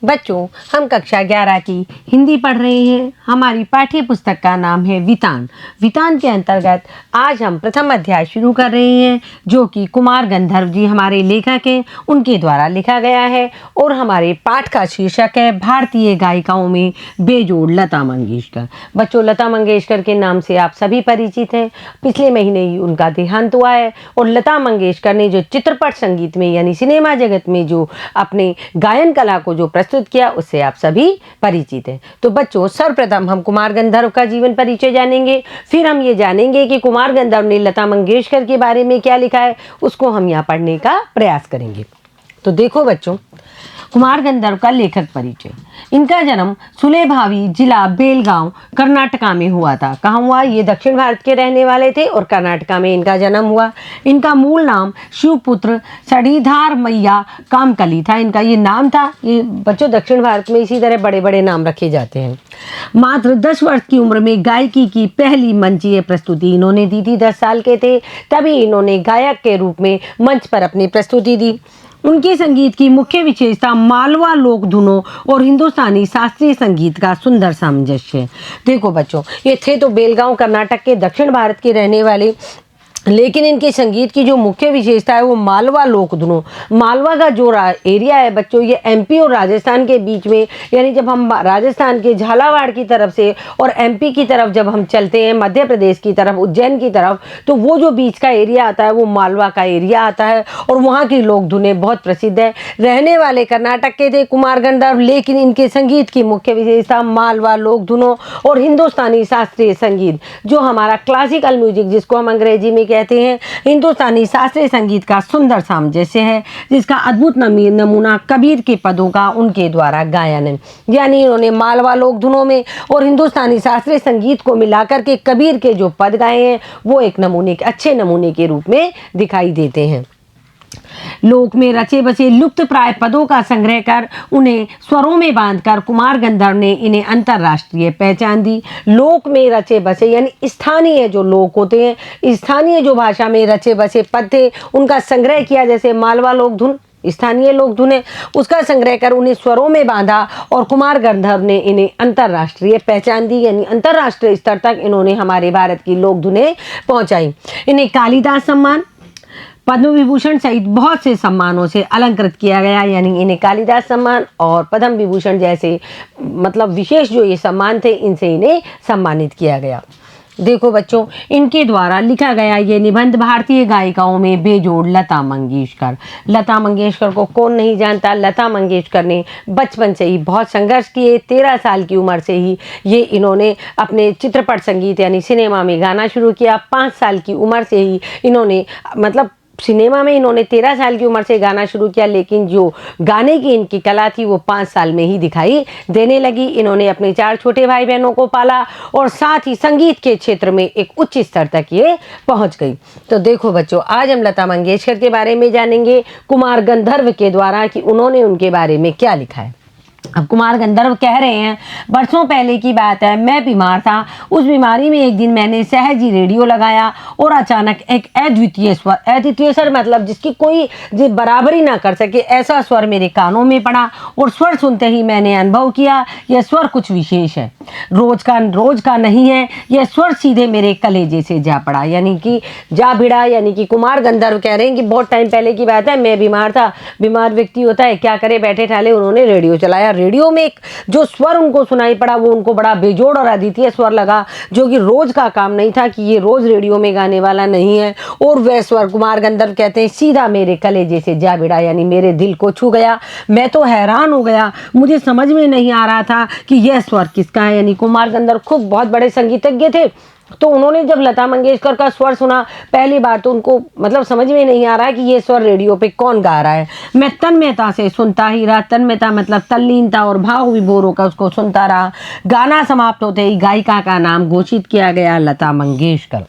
बच्चों, हम कक्षा 11 की हिंदी पढ़ रहे हैं। हमारी पाठ्य पुस्तक का नाम है वितान। वितान के अंतर्गत आज हम प्रथम अध्याय शुरू कर रहे हैं, जो कि कुमार गंधर्व जी हमारे लेखक हैं, उनके द्वारा लिखा गया है। और हमारे पाठ का शीर्षक है भारतीय गायिकाओं में बेजोड़ लता मंगेशकर। बच्चों, लता मंगेशकर के नाम से आप सभी परिचित हैं। पिछले महीने ही उनका देहांत हुआ है और लता मंगेशकर ने जो चित्रपट संगीत में यानी सिनेमा जगत में जो अपने गायन कला को जो प्रस्तुत किया, उससे आप सभी परिचित हैं। तो बच्चों, सर्वप्रथम हम कुमार गंधर्व का जीवन परिचय जानेंगे, फिर हम ये जानेंगे कि कुमार गंधर्व ने लता मंगेशकर के बारे में क्या लिखा है, उसको हम यहाँ पढ़ने का प्रयास करेंगे। तो देखो बच्चों, कुमार गंधर्व का लेखक परिचय। इनका जन्म सुलेभावी जिला बेलगांव कर्नाटका में हुआ था। कहाँ हुआ? ये दक्षिण भारत के रहने वाले थे और कर्नाटका में इनका जन्म हुआ। इनका मूल नाम शिवपुत्र सड़ीधार मैया कामकली था। इनका ये नाम था। ये बच्चों, दक्षिण भारत में इसी तरह बड़े बड़े नाम रखे जाते हैं। मात्र 10 वर्ष की उम्र में गायकी की पहली मंचीय प्रस्तुति इन्होंने दी थी। 10 साल के थे तभी इन्होंने गायक के रूप में मंच पर अपनी प्रस्तुति दी। उनके संगीत की मुख्य विशेषता मालवा लोक धुनों और हिंदुस्तानी शास्त्रीय संगीत का सुंदर सामंजस्य है। देखो बच्चों, ये थे तो बेलगांव कर्नाटक के दक्षिण भारत के रहने वाले, लेकिन इनके संगीत की जो मुख्य विशेषता है वो मालवा लोक धुनों। मालवा का जो एरिया है बच्चों, ये एमपी और राजस्थान के बीच में, यानी जब हम राजस्थान के झालावाड़ की तरफ से और एमपी की तरफ जब हम चलते हैं, मध्य प्रदेश की तरफ, उज्जैन की तरफ, तो वो जो बीच का एरिया आता है वो मालवा का एरिया आता है और वहाँ की लोक धुनें बहुत प्रसिद्ध है। रहने वाले कर्नाटक के थे कुमार गंधर्व, लेकिन इनके संगीत की मुख्य विशेषता मालवा लोक धुनों और हिंदुस्तानी शास्त्रीय संगीत, जो हमारा क्लासिकल म्यूजिक जिसको हम अंग्रेजी में कहते हैं, हिंदुस्तानी शास्त्रीय संगीत का सुंदर सामंजस्य है, जिसका अद्भुत नमूना कबीर के पदों का उनके द्वारा गायन है। यानी इन्होंने मालवा लोक धुनों में और हिंदुस्तानी शास्त्रीय संगीत को मिलाकर के कबीर के जो पद गाए हैं वो एक अच्छे नमूने के रूप में दिखाई देते हैं। लोक में रचे बसे लुप्त प्राय पदों का संग्रह कर उन्हें स्वरों में बांधकर कुमार गंधर्व ने इन्हें अंतर्राष्ट्रीय पहचान दी। लोक में रचे बसे यानी स्थानीय जो लोक होते हैं, स्थानीय जो भाषा में रचे बसे पद थे, उनका संग्रह किया। जैसे मालवा लोक धुन स्थानीय लोक धुन है, उसका संग्रह कर उन्हें स्वरों में बांधा और कुमार गंधर्व ने इन्हें अंतर्राष्ट्रीय पहचान दी, यानी अंतर्राष्ट्रीय स्तर तक इन्होंने हमारे भारत की लोक धुनें पहुंचाई। इन्हें कालिदास सम्मान, पद्म विभूषण सहित बहुत से सम्मानों से अलंकृत किया गया। यानी इन्हें कालिदास सम्मान और पद्म विभूषण जैसे मतलब विशेष जो ये सम्मान थे, इनसे इन्हें सम्मानित किया गया। देखो बच्चों, इनके द्वारा लिखा गया ये निबंध भारतीय गायिकाओं में बेजोड़ लता मंगेशकर। लता मंगेशकर को कौन नहीं जानता। लता मंगेशकर ने बचपन से ही बहुत संघर्ष किए। 13 साल की उम्र से ही ये इन्होंने अपने चित्रपट संगीत यानी सिनेमा में गाना शुरू किया। 5 साल की उम्र से ही इन्होंने मतलब सिनेमा में इन्होंने 13 साल की उम्र से गाना शुरू किया, लेकिन जो गाने की इनकी कला थी वो 5 साल में ही दिखाई देने लगी। इन्होंने अपने 4 छोटे भाई बहनों को पाला और साथ ही संगीत के क्षेत्र में एक उच्च स्तर तक ये पहुंच गई। तो देखो बच्चों, आज हम लता मंगेशकर के बारे में जानेंगे कुमार गंधर्व के द्वारा कि उन्होंने उनके बारे में क्या लिखा है। अब कुमार गंधर्व कह रहे हैं, बरसों पहले की बात है, मैं बीमार था। उस बीमारी में एक दिन मैंने सहज ही रेडियो लगाया और अचानक एक अद्वितीय स्वर मतलब जिसकी कोई बराबरी ना कर सके, ऐसा स्वर मेरे कानों में पड़ा और स्वर सुनते ही मैंने अनुभव किया यह स्वर कुछ विशेष है, रोज का नहीं है। यह स्वर सीधे मेरे कलेजे से जा पड़ा, यानी कि जा भिड़ा। यानी कि कुमार गंधर्व कह रहे हैं कि बहुत टाइम पहले की बात है, मैं बीमार था। बीमार व्यक्ति होता है, क्या करे, बैठे ठाले उन्होंने रेडियो चलाया। रेडियो में एक जो स्वर उनको सुनाई पड़ा वो उनको बड़ा बेजोड़ और अद्वितीय स्वर लगा, जो कि रोज का काम नहीं था, कि ये रोज रेडियो में गाने वाला नहीं है। और वह स्वर कुमार गंधर्व कहते हैं सीधा मेरे कलेजे से जा भिड़ा, यानी मेरे दिल को छू गया। मैं तो हैरान हो गया, मुझे समझ में नहीं आ रहा था कि यह स्वर किसका है। यानी कुमार गंधर्व खुद बहुत बड़े संगीतज्ञ थे, तो उन्होंने जब लता मंगेशकर का स्वर सुना पहली बार तो उनको मतलब समझ में नहीं आ रहा है कि ये स्वर रेडियो पे कौन गा रहा है। मैं तन्मयता से सुनता ही रहा। तन्मयता मतलब तल्लीनता और भाव विभोर होकर उसको सुनता रहा। गाना समाप्त होते ही गायिका का नाम घोषित किया गया, लता मंगेशकर।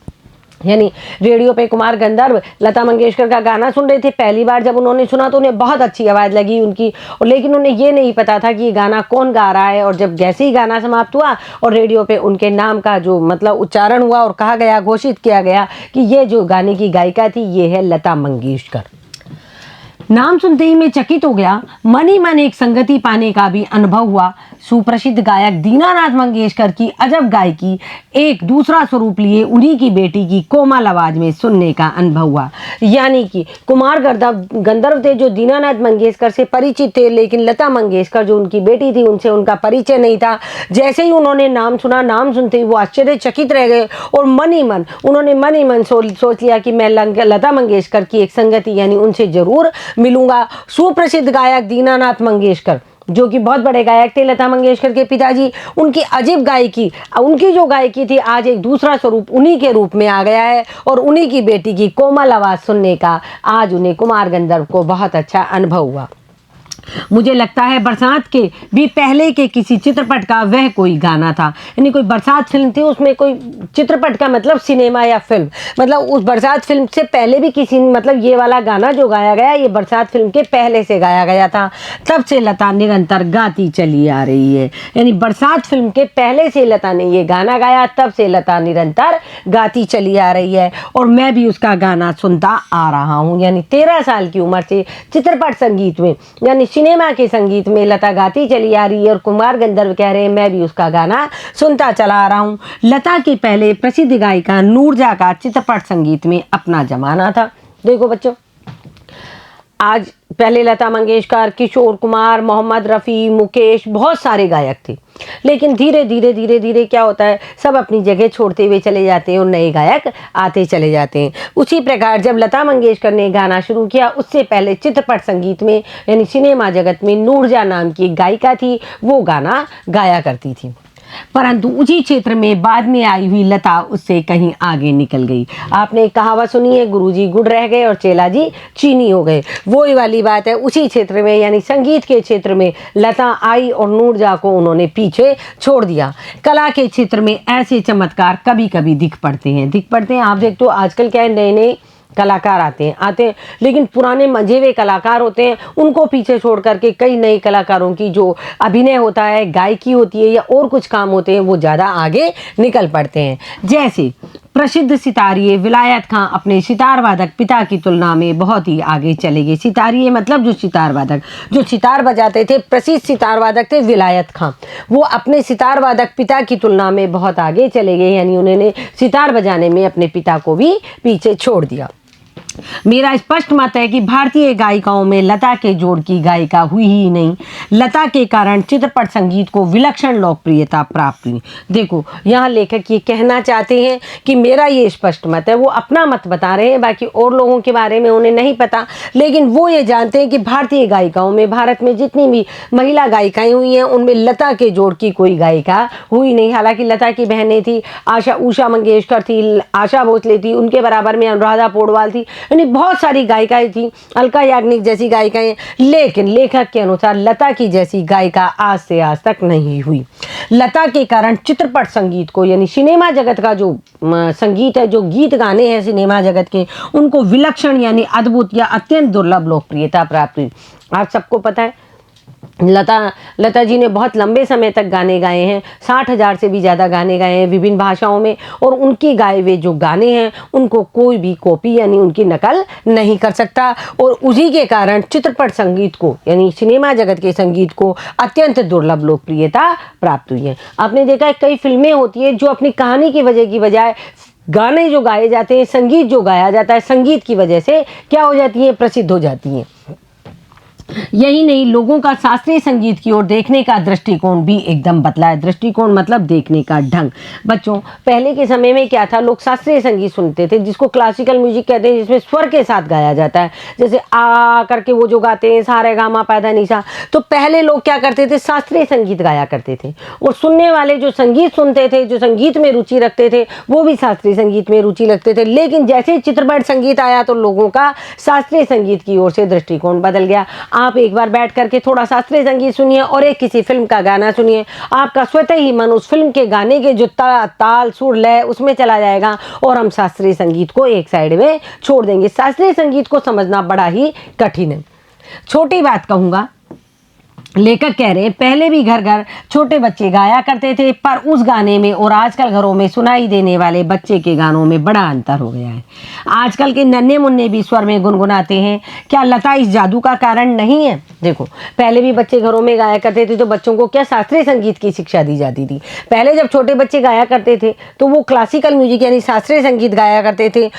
यानी रेडियो पे कुमार गंधर्व लता मंगेशकर का गाना सुन रहे थे। पहली बार जब उन्होंने सुना तो उन्हें बहुत अच्छी आवाज़ लगी उनकी, और लेकिन उन्हें ये नहीं पता था कि ये गाना कौन गा रहा है। और जब जैसे ही गाना समाप्त हुआ और रेडियो पे उनके नाम का जो मतलब उच्चारण हुआ और कहा गया, घोषित किया गया कि ये जो गाने की गायिका थी ये है लता मंगेशकर। नाम सुनते ही मैं चकित हो गया। मन ही मन एक संगति पाने का भी अनुभव हुआ। सुप्रसिद्ध गायक दीनानाथ मंगेशकर की अजब गायकी एक दूसरा स्वरूप लिए उन्हीं की बेटी की कोमल आवाज में सुनने का अनुभव हुआ। यानी कि कुमार गंधर्व थे जो दीनानाथ मंगेशकर से परिचित थे, लेकिन लता मंगेशकर जो उनकी बेटी थी उनसे उनका परिचय नहीं था। जैसे ही उन्होंने नाम सुना, नाम सुनते ही वो आश्चर्यचकित रह गए और मन ही मन सोच लिया कि मैं लता मंगेशकर की एक संगति यानी उनसे जरूर मिलूंगा। सुप्रसिद्ध गायक दीनानाथ मंगेशकर जो कि बहुत बड़े गायक थे, लता मंगेशकर के पिताजी, उनकी अजीब गायकी, उनकी जो गायकी थी आज एक दूसरा स्वरूप उन्हीं के रूप में आ गया है और उन्हीं की बेटी की कोमल आवाज़ सुनने का आज उन्हें कुमार गंधर्व को बहुत अच्छा अनुभव हुआ। मुझे लगता है बरसात के भी पहले के किसी चित्रपट का वह कोई गाना था, यानी कोई बरसात फिल्म थी, उसमें कोई चित्रपट का मतलब सिनेमा या फिल्म, मतलब उस बरसात फिल्म से पहले भी किसी, मतलब ये वाला गाना जो गाया गया ये बरसात फिल्म के पहले से गाया गया था। तब से लता निरंतर गाती चली आ रही है, यानी बरसात फिल्म के पहले से लता ने ये गाना गाया, तब से लता निरंतर गाती चली आ रही है और मैं भी उसका गाना सुनता आ रहा हूँ। यानी 13 साल की उम्र से चित्रपट संगीत में यानी सिनेमा के संगीत में लता गाती चली आ रही है और कुमार गंधर्व कह रहे हैं मैं भी उसका गाना सुनता चला आ रहा हूँ। लता के पहले प्रसिद्ध गायिका नूरजहाँ का चित्रपट संगीत में अपना जमाना था। देखो बच्चों, आज पहले लता मंगेशकर, किशोर कुमार, मोहम्मद रफ़ी, मुकेश, बहुत सारे गायक थे, लेकिन धीरे धीरे क्या होता है, सब अपनी जगह छोड़ते हुए चले जाते हैं और नए गायक आते चले जाते हैं। उसी प्रकार जब लता मंगेशकर ने गाना शुरू किया, उससे पहले चित्रपट संगीत में यानी सिनेमा जगत में नूरजहाँ नाम की एक गायिका थी, वो गाना गाया करती थी। परंतु उसी क्षेत्र में बाद में आई हुई लता उससे कहीं आगे निकल गई। आपने एक कहावत सुनी है, गुरुजी गुड़ रह गए और चेला जी चीनी हो गए, वही वाली बात है। उसी क्षेत्र में यानी संगीत के क्षेत्र में लता आई और नूरजहाँ को उन्होंने पीछे छोड़ दिया। कला के क्षेत्र में ऐसे चमत्कार कभी कभी दिख पड़ते हैं। आप देखते हो आजकल क्या है, नए नए कलाकार आते हैं, लेकिन पुराने मंझे हुए कलाकार होते हैं उनको पीछे छोड़ करके कई नए कलाकारों की जो अभिनय होता है, गायकी होती है या और कुछ काम होते हैं, वो ज़्यादा आगे निकल पड़ते हैं। जैसे प्रसिद्ध सितारिये विलायत खां अपने सितार वादक पिता की तुलना में बहुत ही आगे चले गए। सितारिये मतलब जो सितार वादक, जो सितार बजाते थे, प्रसिद्ध सितार वादक थे विलायत खां, वो अपने सितार वादक पिता की तुलना में बहुत आगे चले गए, यानी उन्होंने सितार बजाने में अपने पिता को भी पीछे छोड़ दिया। मेरा स्पष्ट मत है कि भारतीय गायिकाओं में लता के जोड़ की गायिका हुई ही नहीं। लता के कारण चित्रपट संगीत को विलक्षण लोकप्रियता प्राप्त हुई। देखो, यहाँ लेखक ये कहना चाहते हैं कि मेरा ये स्पष्ट मत है, वो अपना मत बता रहे हैं, बाकी और लोगों के बारे में उन्हें नहीं पता, लेकिन वो ये जानते हैं कि भारतीय गायिकाओं में, भारत में जितनी भी महिला गायिकाएं हुई हैं उनमें लता के जोड़ की कोई गायिका हुई नहीं। हालांकि लता की बहनें थी, उषा मंगेशकर थी, आशा भोसले थी, उनके बराबर में अनुराधा पौडवाल थी, यानी बहुत सारी गायिकाएं थी, अलका याग्निक जैसी गायिकाएं, लेकिन लेखक के अनुसार लता की जैसी गायिका आज से आज तक नहीं हुई। लता के कारण चित्रपट संगीत को यानी सिनेमा जगत का जो संगीत है, जो गीत गाने हैं सिनेमा जगत के, उनको विलक्षण यानी अद्भुत या अत्यंत दुर्लभ लोकप्रियता प्राप्त हुई। आप सबको पता है लता जी ने बहुत लंबे समय तक गाने गाए हैं, 60,000 से भी ज़्यादा गाने गाए हैं विभिन्न भाषाओं में, और उनके गाए हुए जो गाने हैं उनको कोई भी कॉपी यानी उनकी नकल नहीं कर सकता, और उसी के कारण चित्रपट संगीत को यानी सिनेमा जगत के संगीत को अत्यंत दुर्लभ लोकप्रियता प्राप्त हुई है। आपने देखा है कई फिल्में होती है जो अपनी कहानी की वजह की बजाय गाने जो गाए जाते हैं, संगीत जो गाया जाता है, संगीत की वजह से क्या हो जाती है, प्रसिद्ध हो जाती हैं। यही नहीं, लोगों का शास्त्रीय संगीत की ओर देखने का दृष्टिकोण भी एकदम बदला है। दृष्टिकोण मतलब देखने का ढंग। बच्चों, पहले के समय में क्या था, लोग शास्त्रीय संगीत सुनते थे जिसको क्लासिकल म्यूजिक कहते हैं, जिसमें स्वर के साथ गाया जाता है, जैसे आ करके वो जो गाते हैं सा रे गा मा पा धा नी सा। तो पहले लोग क्या करते थे, शास्त्रीय संगीत गाया करते थे, और सुनने वाले जो संगीत सुनते थे, जो संगीत में रुचि रखते थे, वो भी शास्त्रीय संगीत में रुचि रखते थे। लेकिन जैसे चित्रपट संगीत आया तो लोगों का शास्त्रीय संगीत की ओर से दृष्टिकोण बदल गया। आप एक बार बैठ करके थोड़ा शास्त्रीय संगीत सुनिए और एक किसी फिल्म का गाना सुनिए, आपका स्वतः ही मन उस फिल्म के गाने के जो ताल सुर लय उसमें चला जाएगा, और हम शास्त्रीय संगीत को एक साइड में छोड़ देंगे। शास्त्रीय संगीत को समझना बड़ा ही कठिन है। छोटी बात कहूँगा, लेखक कह रहे हैं पहले भी घर घर छोटे बच्चे गाया करते थे, पर उस गाने में और आजकल घरों में सुनाई देने वाले बच्चे के गानों में बड़ा अंतर हो गया है। आजकल के नन्हे मुन्ने भी स्वर में गुनगुनाते हैं। क्या लता इस जादू का कारण नहीं है? देखो, पहले भी बच्चे घरों में गाया करते थे तो बच्चों को क्या शास्त्रीय संगीत की शिक्षा दी जाती थी। पहले जब छोटे बच्चे गाया करते थे तो वो क्लासिकल म्यूजिक यानी शास्त्रीय संगीत गाया करते थे,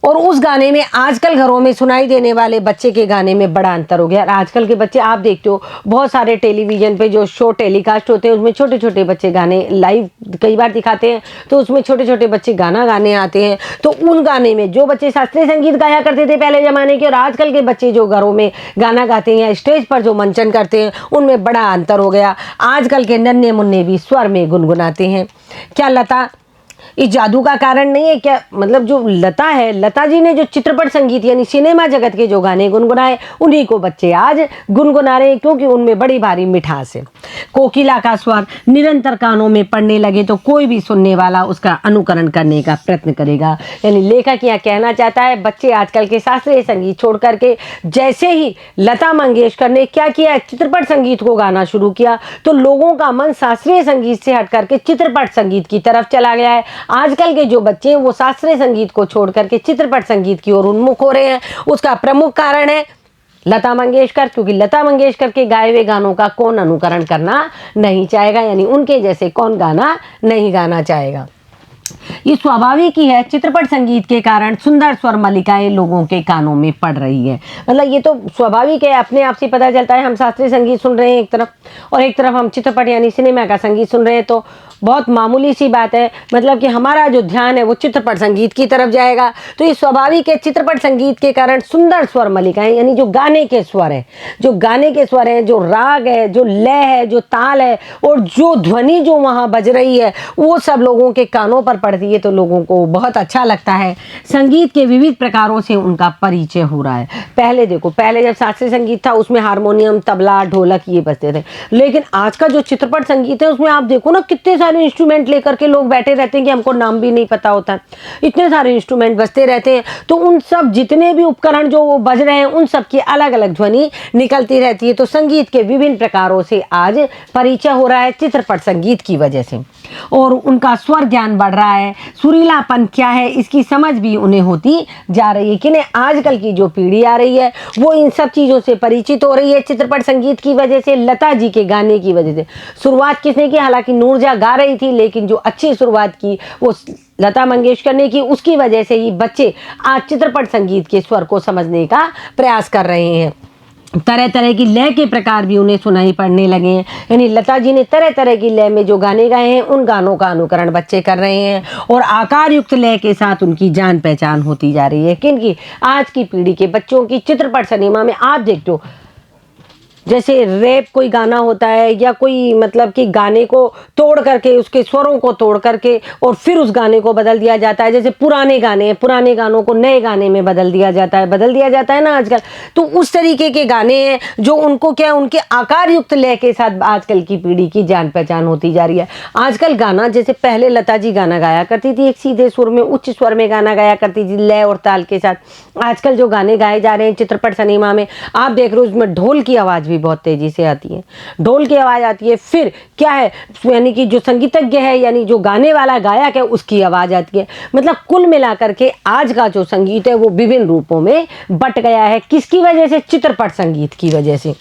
और उस गाने में आजकल घरों में सुनाई देने वाले बच्चे के गाने में बड़ा अंतर हो गया। और आजकल के बच्चे आप देखते हो बहुत सारे टेलीविज़न पे जो शो टेलीकास्ट होते हैं उसमें छोटे छोटे बच्चे गाने लाइव कई बार दिखाते हैं, तो उसमें छोटे छोटे बच्चे गाना गाने आते हैं। तो उन गाने में जो बच्चे शास्त्रीय संगीत गाया करते थे पहले ज़माने के, और आजकल के बच्चे जो घरों में गाना गाते हैं या स्टेज पर जो मंचन करते हैं, उनमें बड़ा अंतर हो गया। आजकल के नन्हे मुन्ने भी स्वर में गुनगुनाते हैं। क्या लता इस जादू का कारण नहीं है? क्या मतलब जो लता है, लता जी ने जो चित्रपट संगीत यानी सिनेमा जगत के जो गाने गुनगुनाए, उन्हीं को बच्चे आज गुनगुना रहे हैं, क्योंकि उनमें बड़ी भारी मिठास है। कोकिला का स्वर निरंतर कानों में पड़ने लगे तो कोई भी सुनने वाला उसका अनुकरण करने का प्रयत्न करेगा। यानी लेखक यहाँ कहना चाहता है बच्चे आजकल के शास्त्रीय संगीत छोड़ करके, जैसे ही लता मंगेशकर ने क्या किया, चित्रपट संगीत को गाना शुरू किया, तो लोगों का मन शास्त्रीय संगीत से हट करके चित्रपट संगीत की तरफ चला गया है। आजकल के जो बच्चे हैं वो शास्त्रीय संगीत को छोड़ करके चित्रपट संगीत की ओर उन्मुख हो रहे हैं। उसका प्रमुख कारण है लता मंगेशकर, क्योंकि लता मंगेशकर के गाए हुए गानों का कौन अनुकरण करना नहीं चाहेगा, यानी उनके जैसे कौन गाना नहीं गाना चाहेगा। ये स्वाभाविक ही है, चित्रपट संगीत के कारण सुंदर स्वर मल्लिकाएं लोगों के कानों में पड़ रही है। मतलब ये तो स्वाभाविक है, अपने आप से पता चलता है। हम शास्त्रीय संगीत सुन रहे हैं एक तरफ, और एक तरफ हम चित्रपट यानी सिनेमा का संगीत सुन रहे हैं, तो बहुत मामूली सी बात है, मतलब कि हमारा जो ध्यान है वो चित्रपट संगीत की तरफ जाएगा। तो ये स्वाभाविक है, चित्रपट संगीत के कारण सुंदर स्वर मल्लिकाएं यानी जो गाने के स्वर हैं, जो राग है, जो लय है, जो ताल है, और जो ध्वनि जो वहाँ बज रही है, वो सब लोगों के कानों पर पड़ती है, तो लोगों को बहुत अच्छा लगता है। संगीत के विविध प्रकारों से उनका परिचय हो रहा है। पहले देखो, पहले जब शास्त्रीय संगीत था उसमें हारमोनियम, तबला, ढोलक ये बजते थे, लेकिन आज का जो चित्रपट संगीत है उसमें आप देखो ना, कितने सारे इंस्ट्रूमेंट लेकर के लोग बैठे रहते हैं कि हमको नाम भी नहीं पता होता। इतने सारे इंस्ट्रूमेंट बजते रहते हैं, तो उन सब जितने भी उपकरण जो वो बज रहे हैं उन सब की अलग अलग ध्वनि निकलती रहती है। तो संगीत के विभिन्न प्रकारों से आज परिचय हो रहा है चित्रपट संगीत की वजह से, और उनका स्वर ज्ञान बढ़ रहा है। सुरीलापन क्या है इसकी समझ भी उन्हें होती जा रही है, कि आजकल की जो पीढ़ी आ रही है वो इन सब चीज़ों से परिचित हो रही है चित्रपट संगीत की वजह से, लता जी के गाने की वजह से। शुरुआत किसने की? हालांकि नूरजहाँ गा रही थी, लेकिन जो अच्छी शुरुआत की वो लता मंगेशकर ने की। उसकी वजह से ही बच्चे आज चित्रपट संगीत के स्वर को समझने का प्रयास कर रहे हैं। तरह तरह की लय के प्रकार भी उन्हें सुनाई पड़ने लगे हैं। यानी लता जी ने तरह तरह की लय में जो गाने गाए हैं उन गानों का अनुकरण बच्चे कर रहे हैं, और आकार युक्त लय के साथ उनकी जान पहचान होती जा रही है। किनकी? आज की पीढ़ी के बच्चों की। चित्रपट सिनेमा में आप देखते हो, जैसे रैप कोई गाना होता है, या कोई मतलब कि गाने को तोड़ करके, उसके स्वरों को तोड़ करके और फिर उस गाने को बदल दिया जाता है। जैसे पुराने गाने हैं, पुराने गानों को नए गाने में बदल दिया जाता है ना आजकल। तो उस तरीके के गाने हैं जो उनको क्या, उनके आकार युक्त लय के साथ आजकल की पीढ़ी की जान पहचान होती जा रही है। आजकल गाना, जैसे पहले लता जी गाना गाया करती थी एक सीधे सुर में, उच्च स्वर में गाना गाया करती थी लय और ताल के साथ। आजकल जो गाने गाए जा रहे हैं चित्रपट सिनेमा में, आप देख रहे हो उसमें ढोल की आवाज़ भी बहुत तेजी से आती है, ढोल की आवाज आती है। फिर क्या है, यानी कि जो संगीतज्ञ है, यानी जो गाने वाला गायक है, उसकी आवाज आती है। मतलब कुल मिलाकर के आज का जो संगीत है वो विभिन्न रूपों में बट गया है। किसकी वजह से? चित्रपट संगीत की वजह से।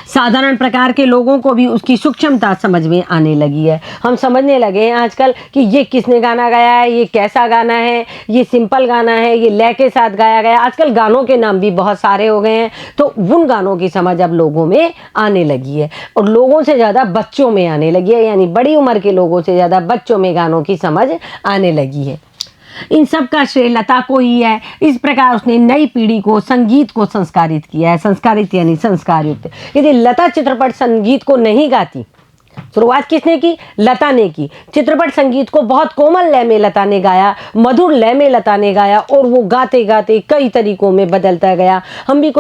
साधारण प्रकार के लोगों को भी उसकी सूक्ष्मता समझ में आने लगी है। हम समझने लगे हैं आजकल कि ये किसने गाना गाया है, ये कैसा गाना है, ये सिंपल गाना है, ये लय के साथ गाया गया। आजकल गानों के नाम भी बहुत सारे हो गए हैं, तो उन गानों की समझ अब लोगों में आने लगी है, और लोगों से ज़्यादा बच्चों में आने लगी है। यानी बड़ी उम्र के लोगों से ज़्यादा बच्चों में गानों की समझ आने लगी है। इन सब का श्रेय लता को ही है। इस प्रकार उसने नई पीढ़ी को संगीत को संस्कारित किया है। संस्कारित यानी संस्कार युक्त। यदि लता चित्रपट संगीत को नहीं गाती शुरुआत किसने की? लता ने की। चित्रपट संगीत को बहुत कोमल लय में लता ने गाया, मधुर लय में लता ने गाया और वो गाते गाते कई तरीकों में बदलता गया। हम भी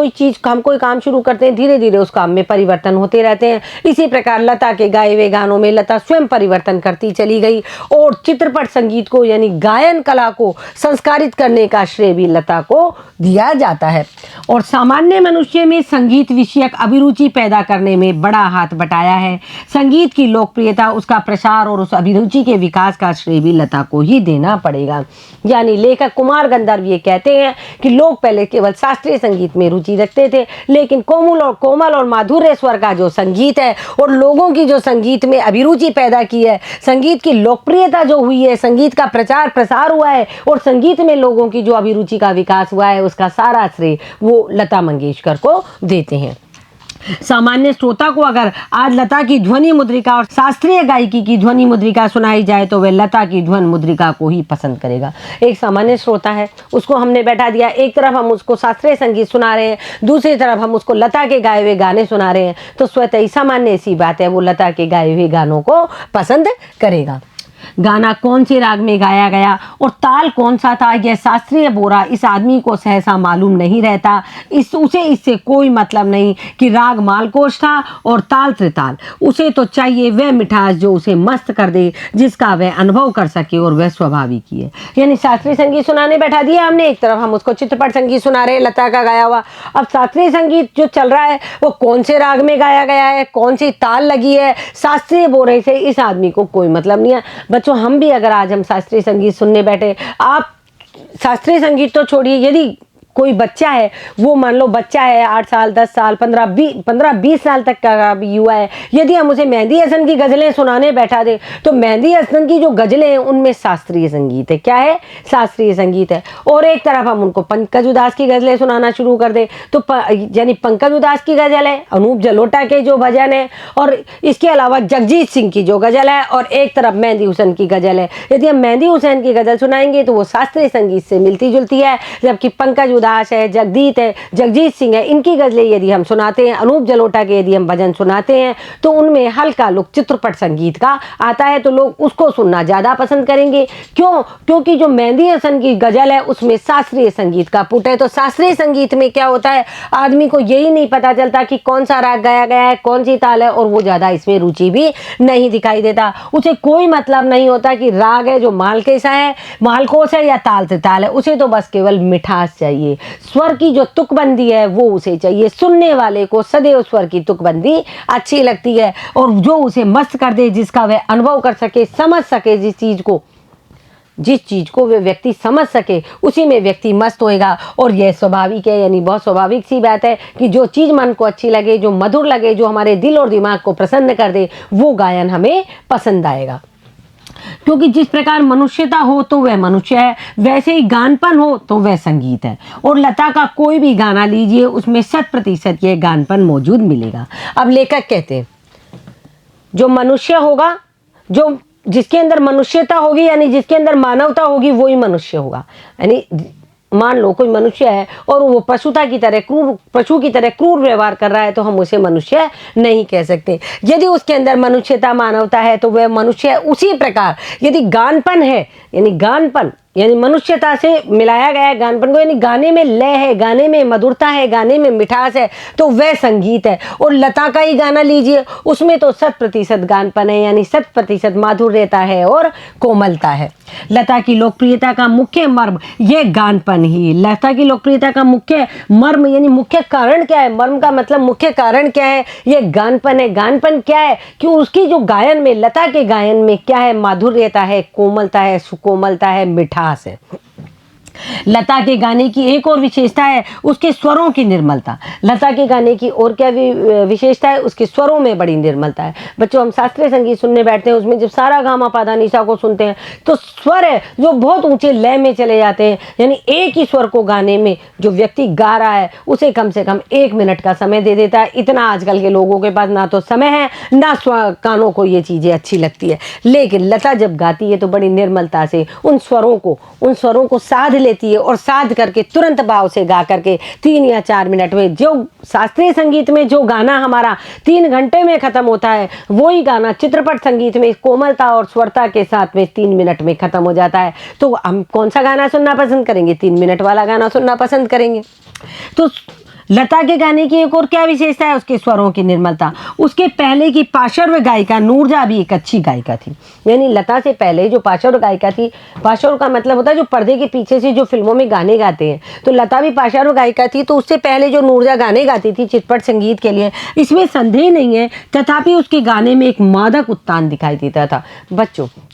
हम कोई काम शुरू करते हैं, धीरे धीरे उस काम में परिवर्तन होते रहते हैं। इसी प्रकार लता के गाए हुए गानों में लता स्वयं परिवर्तन करती चली गई और चित्रपट संगीत को यानी गायन कला को संस्कारित करने का श्रेय भी लता को दिया जाता है। और सामान्य मनुष्य में संगीत विषयक अभिरुचि पैदा करने में बड़ा हाथ बटाया है। संगीत की लोकप्रियता, उसका प्रसार और उस अभिरुचि के विकास का श्रेय भी लता को ही देना पड़ेगा। यानी लेखक कुमार गंधर्व ये कहते हैं कि लोग पहले केवल शास्त्रीय संगीत में रुचि रखते थे, लेकिन कोमल और माधुर्य स्वर का जो संगीत है और लोगों की जो संगीत में अभिरुचि पैदा की है, संगीत की लोकप्रियता जो हुई है, संगीत का प्रचार प्रसार हुआ है और संगीत में लोगों की जो अभिरुचि का विकास हुआ है, उसका सारा श्रेय वो लता मंगेशकर को देते हैं। सामान्य श्रोता को अगर आज लता की ध्वनि मुद्रिका और शास्त्रीय गायकी की ध्वनि मुद्रिका सुनाई जाए तो वह लता की ध्वनि मुद्रिका को ही पसंद करेगा। एक सामान्य श्रोता है, उसको हमने बैठा दिया, एक तरफ हम उसको शास्त्रीय संगीत सुना रहे हैं, दूसरी तरफ हम उसको लता के गाए हुए गाने सुना रहे हैं, तो स्वतः ही सामान्य सी बात है, वो लता के गाए हुए गानों को पसंद करेगा। गाना कौन से राग में गाया गया और ताल कौन सा था, यह शास्त्रीय बोरा इस आदमी को सहसा मालूम नहीं रहता। उसे इससे कोई मतलब नहीं कि राग मालकोश था और ताल त्रिताल। उसे तो चाहिए वह मिठास जो उसे मस्त कर दे, जिसका वह अनुभव कर सके और वह स्वाभाविक ही है। यानी शास्त्रीय संगीत सुनाने बैठा दिया हमने, एक तरफ हम उसको चित्रपट संगीत सुना रहे हैं लता का गाया हुआ। अब शास्त्रीय संगीत जो चल रहा है वो कौन से राग में गाया गया है, कौन सी ताल लगी है, शास्त्रीय बोरे से इस आदमी को कोई मतलब नहीं है। बच्चों, हम भी अगर आज हम शास्त्रीय संगीत सुनने बैठे, आप शास्त्रीय संगीत तो छोड़िए, यदि कोई बच्चा है, वो मान लो बच्चा है 8 साल 10 साल 15-20 साल तक का भी युवा है, यदि हम उसे मेहंदी हसन की गज़लें सुनाने बैठा दे तो मेहंदी हसन की जो गज़लें हैं उनमें शास्त्रीय संगीत है। क्या है? शास्त्रीय संगीत है। और एक तरफ हम उनको पंकज उदास की गज़लें सुनाना शुरू कर दे तो यानी पंकज उदास की गज़ल है, अनूप जलोटा के जो भजन है, और इसके अलावा जगजीत सिंह की जो गज़ल है, और एक तरफ मेहंदी हुसैन की गज़ल है। यदि हम मेहंदी हुसैन की गज़ल सुनाएंगे तो वो शास्त्रीय संगीत से मिलती जुलती है, जबकि पंकज दास है, जगजीत सिंह है, इनकी गज़लें यदि हम सुनाते हैं, अनूप जलोटा के यदि हम भजन सुनाते हैं तो उनमें हल्का लुक चित्रपट संगीत का आता है, तो लोग उसको सुनना ज़्यादा पसंद करेंगे। क्यों? क्योंकि जो मेहंदी हसन की गज़ल है उसमें शास्त्रीय संगीत का पुट है। तो शास्त्रीय संगीत में क्या होता है, आदमी को यही नहीं पता चलता कि कौन सा राग गाया गया है, कौन सी ताल है, और वो ज़्यादा इसमें रुचि भी नहीं दिखाई देता। उसे कोई मतलब नहीं होता कि राग है जो मालकेसा है, मालकोस है या ताल से ताल है, उसे तो बस केवल मिठास चाहिए, स्वर की जो तुकबंदी है वो उसे चाहिए। सुनने वाले को सदैव स्वर की तुकबंदी अच्छी लगती है और जो उसे मस्त कर दे, जिसका वह अनुभव कर सके, समझ सके, जिस चीज को वे व्यक्ति समझ सके, उसी में व्यक्ति मस्त होएगा। और यह स्वाभाविक है, यानी बहुत स्वाभाविक सी बात है कि जो चीज़ मन को अच्छी लगे, जो मधुर लगे, जो हमारे दिल और दिमाग को प्रसन्न कर दे, वो गायन हमें पसंद आएगा। क्योंकि जिस प्रकार मनुष्यता हो तो वह मनुष्य है, वैसे ही गानपन हो तो वह संगीत है। और लता का कोई भी गाना लीजिए, उसमें 100% यह गानपन मौजूद मिलेगा। अब लेखक कहते हैं, जो मनुष्य होगा, जिसके अंदर मनुष्यता होगी, यानी जिसके अंदर मानवता होगी, वही मनुष्य होगा। यानी मान लो कोई मनुष्य है और वो पशु की तरह क्रूर व्यवहार कर रहा है, तो हम उसे मनुष्य नहीं कह सकते। यदि उसके अंदर मनुष्यता, मानवता है तो वह मनुष्य है। उसी प्रकार यदि गानपन है, यानी मनुष्यता से मिलाया गया है गानपन को, यानी गाने में लय है, गाने में मधुरता है, गाने में मिठास है, तो वह संगीत है। और लता का ही गाना लीजिए, उसमें तो 100% गानपन है, यानी 100% माधुर्यता है और कोमलता है। लता की लोकप्रियता का मुख्य मर्म यह गानपन ही। लता की लोकप्रियता का मुख्य मर्म यानी मुख्य कारण क्या है? मर्म का मतलब मुख्य कारण क्या है? यह गानपन है। गानपन क्या है कि उसकी जो गायन में, लता के गायन में क्या है? माधुर्यता है, कोमलता है, सुकोमलता है, मिठास है। लता के गाने की एक और विशेषता है उसके स्वरों की निर्मलता। लता के गाने की और क्या विशेषता है? उसके स्वरों में बड़ी निर्मलता है। बच्चों, हम शास्त्रीय संगीत सुनने बैठते हैं, उसमें जब सारा गामा पाधा निशा को सुनते हैं तो स्वर है जो बहुत ऊंचे लय में चले जाते हैं। यानी एक ही स्वर को गाने में जो व्यक्ति गा रहा है उसे कम से कम 1 मिनट का समय दे देता है। इतना आजकल के लोगों के पास ना तो समय है, ना कानों को ये चीज़ें अच्छी लगती है। लेकिन लता जब गाती है तो बड़ी निर्मलता से उन स्वरों को साध लेती है और साध करके तुरंत भाव से गा करके 3 या 4 मिनट में, जो शास्त्रीय संगीत में जो गाना हमारा 3 घंटे में खत्म होता है, वही गाना चित्रपट संगीत में कोमलता और स्वरता के साथ में 3 मिनट में खत्म हो जाता है। तो हम कौन सा गाना सुनना पसंद करेंगे? 3 मिनट वाला गाना सुनना पसंद करेंगे। तो लता के गाने की एक और क्या विशेषता है? उसके स्वरों की निर्मलता। उसके पहले की पार्श्व गायिका नूरजा भी एक अच्छी गायिका थी। यानी लता से पहले जो पार्श्व गायिका थी, पार्श्व का मतलब होता है जो पर्दे के पीछे से जो फिल्मों में गाने गाते हैं, तो लता भी पार्श्व गायिका थी। तो उससे पहले जो नूरजा गाने गाती थी चित्रपट संगीत के लिए, इसमें संदेह नहीं है। तथापि उसके गाने में एक मादक उत्तान दिखाई देता था।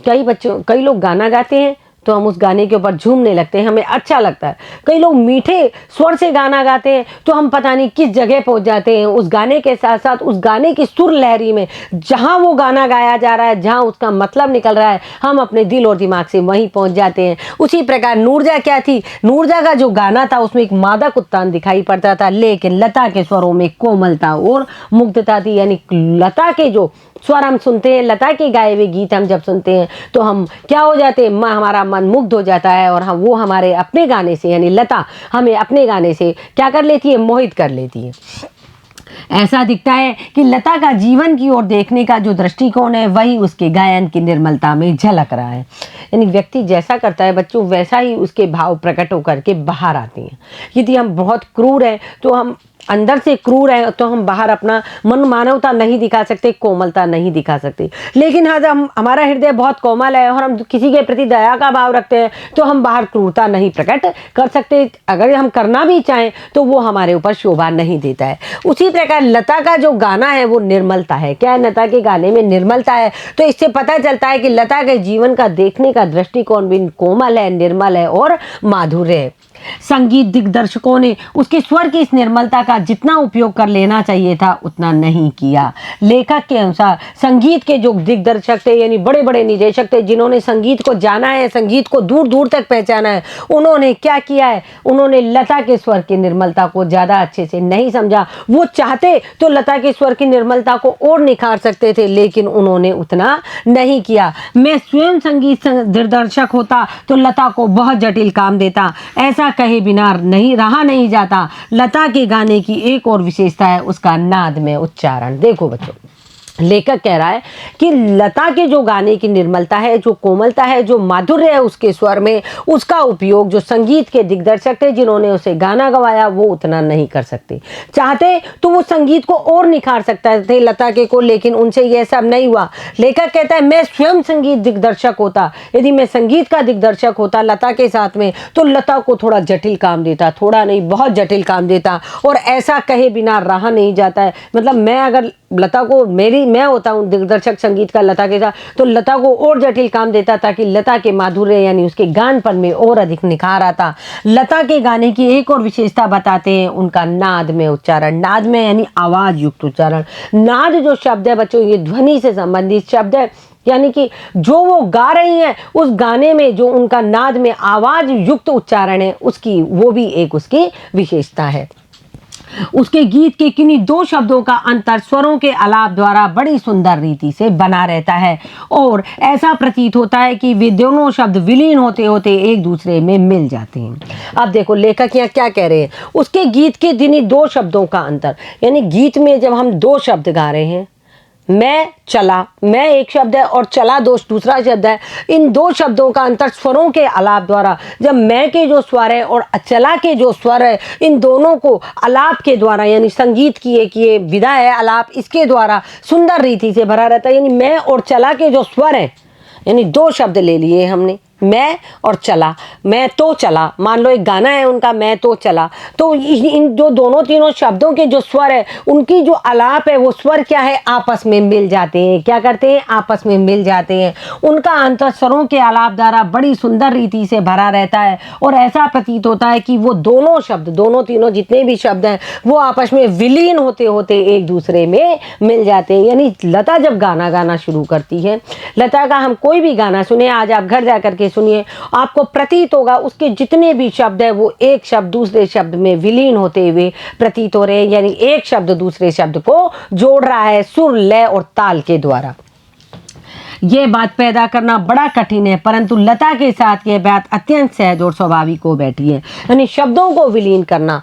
कई लोग गाना गाते हैं तो हम उस गाने के ऊपर झूमने लगते हैं, हमें अच्छा लगता है। कई लोग मीठे स्वर से गाना गाते हैं तो हम पता नहीं किस जगह पहुंच जाते हैं उस गाने के साथ साथ उस गाने की सुर लहरी में। जहां वो गाना गाया जा रहा है, जहां उसका मतलब निकल रहा है, हम अपने दिल और दिमाग से वहीं पहुंच जाते हैं। उसी प्रकार नूरजा क्या थी? नूरजा का जो गाना था उसमें एक मादक उत्तान दिखाई पड़ता था, लेकिन लता के स्वरों में कोमलता और मुग्धता थी। यानी लता के जो स्वर हम सुनते हैं, लता के गाए हुए गीत हम जब सुनते हैं तो हम क्या हो जाते हैं? हमारा मन मुग्ध हो जाता है और वो हमारे अपने गाने से, यानी लता हमें अपने गाने से क्या कर लेती है? मोहित कर लेती है। ऐसा दिखता है कि लता का जीवन की ओर देखने का जो दृष्टिकोण है वही उसके गायन की निर्मलता में झलक रहा है। यानी व्यक्ति जैसा करता है बच्चों, वैसा ही उसके भाव प्रकट होकर के बाहर आते हैं। यदि हम बहुत क्रूर हैं तो हम अंदर से क्रूर है तो हम बाहर अपना मन मानवता नहीं दिखा सकते, कोमलता नहीं दिखा सकते। लेकिन हमारा हृदय बहुत कोमल है और हम किसी के प्रति दया का भाव रखते हैं तो हम बाहर क्रूरता नहीं प्रकट कर सकते। अगर हम करना भी चाहें तो वो हमारे ऊपर शोभा नहीं देता है। उसी प्रकार लता का जो गाना है वो निर्मलता है। क्या है? लता के गाने में निर्मलता है। तो इससे पता चलता है कि लता के जीवन का देखने का दृष्टिकोण भी कोमल है, निर्मल है और माधुर्य है। संगीत दिग्दर्शकों ने उसके स्वर की इस निर्मलता का जितना उपयोग कर लेना चाहिए था उतना नहीं किया। लेखक के अनुसार संगीत के जो दिग्दर्शक थे, यानी बड़े बड़े निदेशक थे, जिन्होंने संगीत को जाना है, संगीत को दूर दूर तक पहचाना है, उन्होंने क्या किया है? उन्होंने लता के स्वर की निर्मलता को ज़्यादा अच्छे से नहीं समझा। वो चाहते तो लता के स्वर की निर्मलता को और निखार सकते थे, लेकिन उन्होंने उतना नहीं किया। मैं स्वयं संगीत दिग्दर्शक होता तो लता को बहुत जटिल काम देता। ऐसा कहे बिना नहीं जाता। लता के गाने की एक और विशेषता है उसका नाद में उच्चारण। देखो बच्चों, लेखक कह रहा है कि लता के जो गाने की निर्मलता है, जो कोमलता है, जो माधुर्य है उसके स्वर में, उसका उपयोग जो संगीत के दिग्दर्शक थे जिन्होंने उसे गाना गवाया वो उतना नहीं कर सकते। चाहते तो वो संगीत को और निखार सकते थे लता के को, लेकिन उनसे ये सब नहीं हुआ। लेखक कहता है मैं स्वयं संगीत दिग्दर्शक होता, यदि मैं संगीत का दिग्दर्शक होता लता के साथ में, तो लता को थोड़ा जटिल काम देता, थोड़ा नहीं बहुत जटिल काम देता। और ऐसा कहे बिना रहा नहीं जाता है। मतलब मैं अगर लता को मैं होता हूँ दिग्दर्शक संगीत का लता के साथ, तो लता को और जटिल काम देता ताकि लता के माधुर्य यानी उसके गानपन में और अधिक निखार आता। लता के गाने की एक और विशेषता बताते हैं उनका नाद में उच्चारण। नाद में यानी आवाज युक्त उच्चारण। नाद जो शब्द है बच्चों, ये ध्वनि से संबंधित शब्द है। यानी कि जो वो गा रही हैं उस गाने में जो उनका नाद में आवाज युक्त उच्चारण है, उसकी वो भी एक उसकी विशेषता है। उसके गीत के किन्हीं 2 शब्दों का अंतर स्वरों के आलाप द्वारा बड़ी सुंदर रीति से बना रहता है और ऐसा प्रतीत होता है कि वे दोनों शब्द विलीन होते होते एक दूसरे में मिल जाते हैं। अब देखो लेखक यहाँ क्या कह रहे हैं, उसके गीत के किन्हीं 2 शब्दों का अंतर, यानी गीत में जब हम 2 शब्द गा रहे हैं, मैं चला, मैं एक शब्द है और चला दूसरा शब्द है, इन 2 शब्दों का अंतर स्वरों के आलाप द्वारा, जब मैं के जो स्वर है और चला के जो स्वर है, इन दोनों को आलाप के द्वारा, यानी संगीत की एक ये विधा है आलाप, इसके द्वारा सुंदर रीति से भरा रहता है। यानी मैं और चला के जो स्वर है, यानी 2 शब्द ले लिए हमने, मैं और चला। मैं तो चला, मान लो एक गाना है उनका मैं तो चला, तो इन जो दोनों तीनों शब्दों के जो स्वर है उनकी जो आलाप है वो स्वर क्या है, आपस में मिल जाते हैं। क्या करते हैं? आपस में मिल जाते हैं। उनका अंतर स्वरों के आलाप द्वारा बड़ी सुंदर रीति से भरा रहता है और ऐसा प्रतीत होता है कि वो दोनों शब्द, दोनों तीनों जितने भी शब्द हैं वो आपस में विलीन होते होते एक दूसरे में मिल जाते हैं। यानी लता जब गाना गाना शुरू करती है, लता का हम कोई भी गाना सुने, आज आप घर जा करके सुनिए, आपको प्रतीत होगा उसके जितने भी शब्द है वो एक शब्द दूसरे शब्द में विलीन होते हुए प्रतीत हो रहे हैं। यानी एक शब्द दूसरे शब्द को जोड़ रहा है सुर, लय और ताल के द्वारा। ये बात पैदा करना बड़ा कठिन है, परंतु लता के साथ यह बात अत्यंत सहज और स्वाभाविक हो बैठी है। यानी शब्दों को विलीन करना,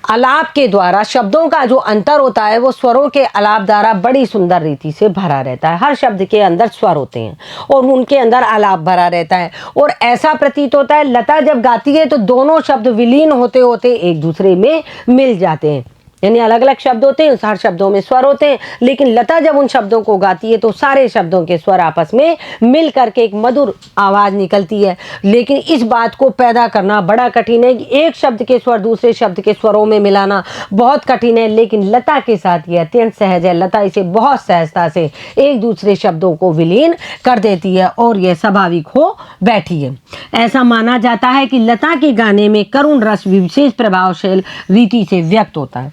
आलाप के द्वारा शब्दों का जो अंतर होता है वो स्वरों के आलाप द्वारा बड़ी सुंदर रीति से भरा रहता है। हर शब्द के अंदर स्वर होते हैं और उनके अंदर आलाप भरा रहता है, और ऐसा प्रतीत होता है लता जब गाती है तो दोनों शब्द विलीन होते होते एक दूसरे में मिल जाते हैं। यानी अलग अलग शब्द होते हैं, हर शब्दों में स्वर होते हैं, लेकिन लता जब उन शब्दों को गाती है तो सारे शब्दों के स्वर आपस में मिल करके एक मधुर आवाज़ निकलती है। लेकिन इस बात को पैदा करना बड़ा कठिन है कि एक शब्द के स्वर दूसरे शब्द के स्वरों में मिलाना बहुत कठिन है, लेकिन लता के साथ ये अत्यंत सहज है। लता इसे बहुत सहजता से एक दूसरे शब्दों को विलीन कर देती है और यह स्वाभाविक हो बैठी है। ऐसा माना जाता है कि लता के गाने में करुण रस विशेष प्रभावशील रीति से व्यक्त होता है।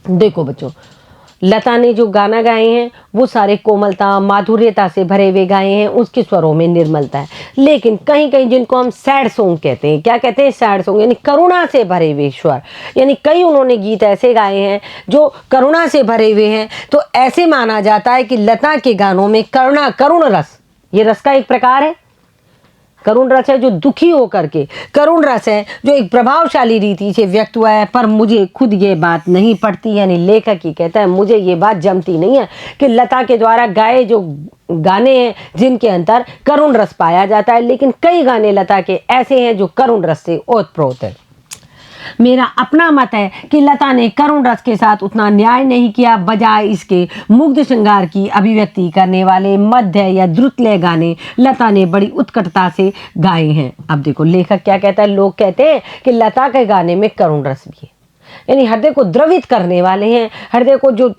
देखो बच्चों, लता ने जो गाना गाए हैं वो सारे कोमलता माधुर्यता से भरे हुए गाए हैं, उसके स्वरों में निर्मलता है। लेकिन कहीं कहीं जिनको हम सैड सॉन्ग कहते हैं, क्या कहते हैं, सैड सॉन्ग, यानी करुणा से भरे हुए स्वर, यानी कई उन्होंने गीत ऐसे गाए हैं जो करुणा से भरे हुए हैं। तो ऐसे माना जाता है कि लता के गानों में करुण रस, ये रस का एक प्रकार है। करुण रस है जो दुखी होकर के, करुण रस है जो एक प्रभावशाली रीति से व्यक्त हुआ है। पर मुझे खुद ये बात नहीं पड़ती, यानी लेखक ही कहता है मुझे ये बात जमती नहीं है कि लता के द्वारा गाए जो गाने हैं जिनके अंदर करुण रस पाया जाता है, लेकिन कई गाने लता के ऐसे हैं जो करुण रस से ओतप्रोत है। मेरा अपना मत है कि लता ने करुण रस के साथ उतना न्याय नहीं किया, बजाय इसके मुग्ध श्रृंगार की अभिव्यक्ति करने वाले मध्य या द्रुतलय गाने लता ने बड़ी उत्कटता से गाए हैं। अब देखो लेखक क्या कहता है, लोग कहते हैं कि लता के गाने में करुण रस भी है, यानी हृदय को द्रवित करने वाले हैं, हृदय को जो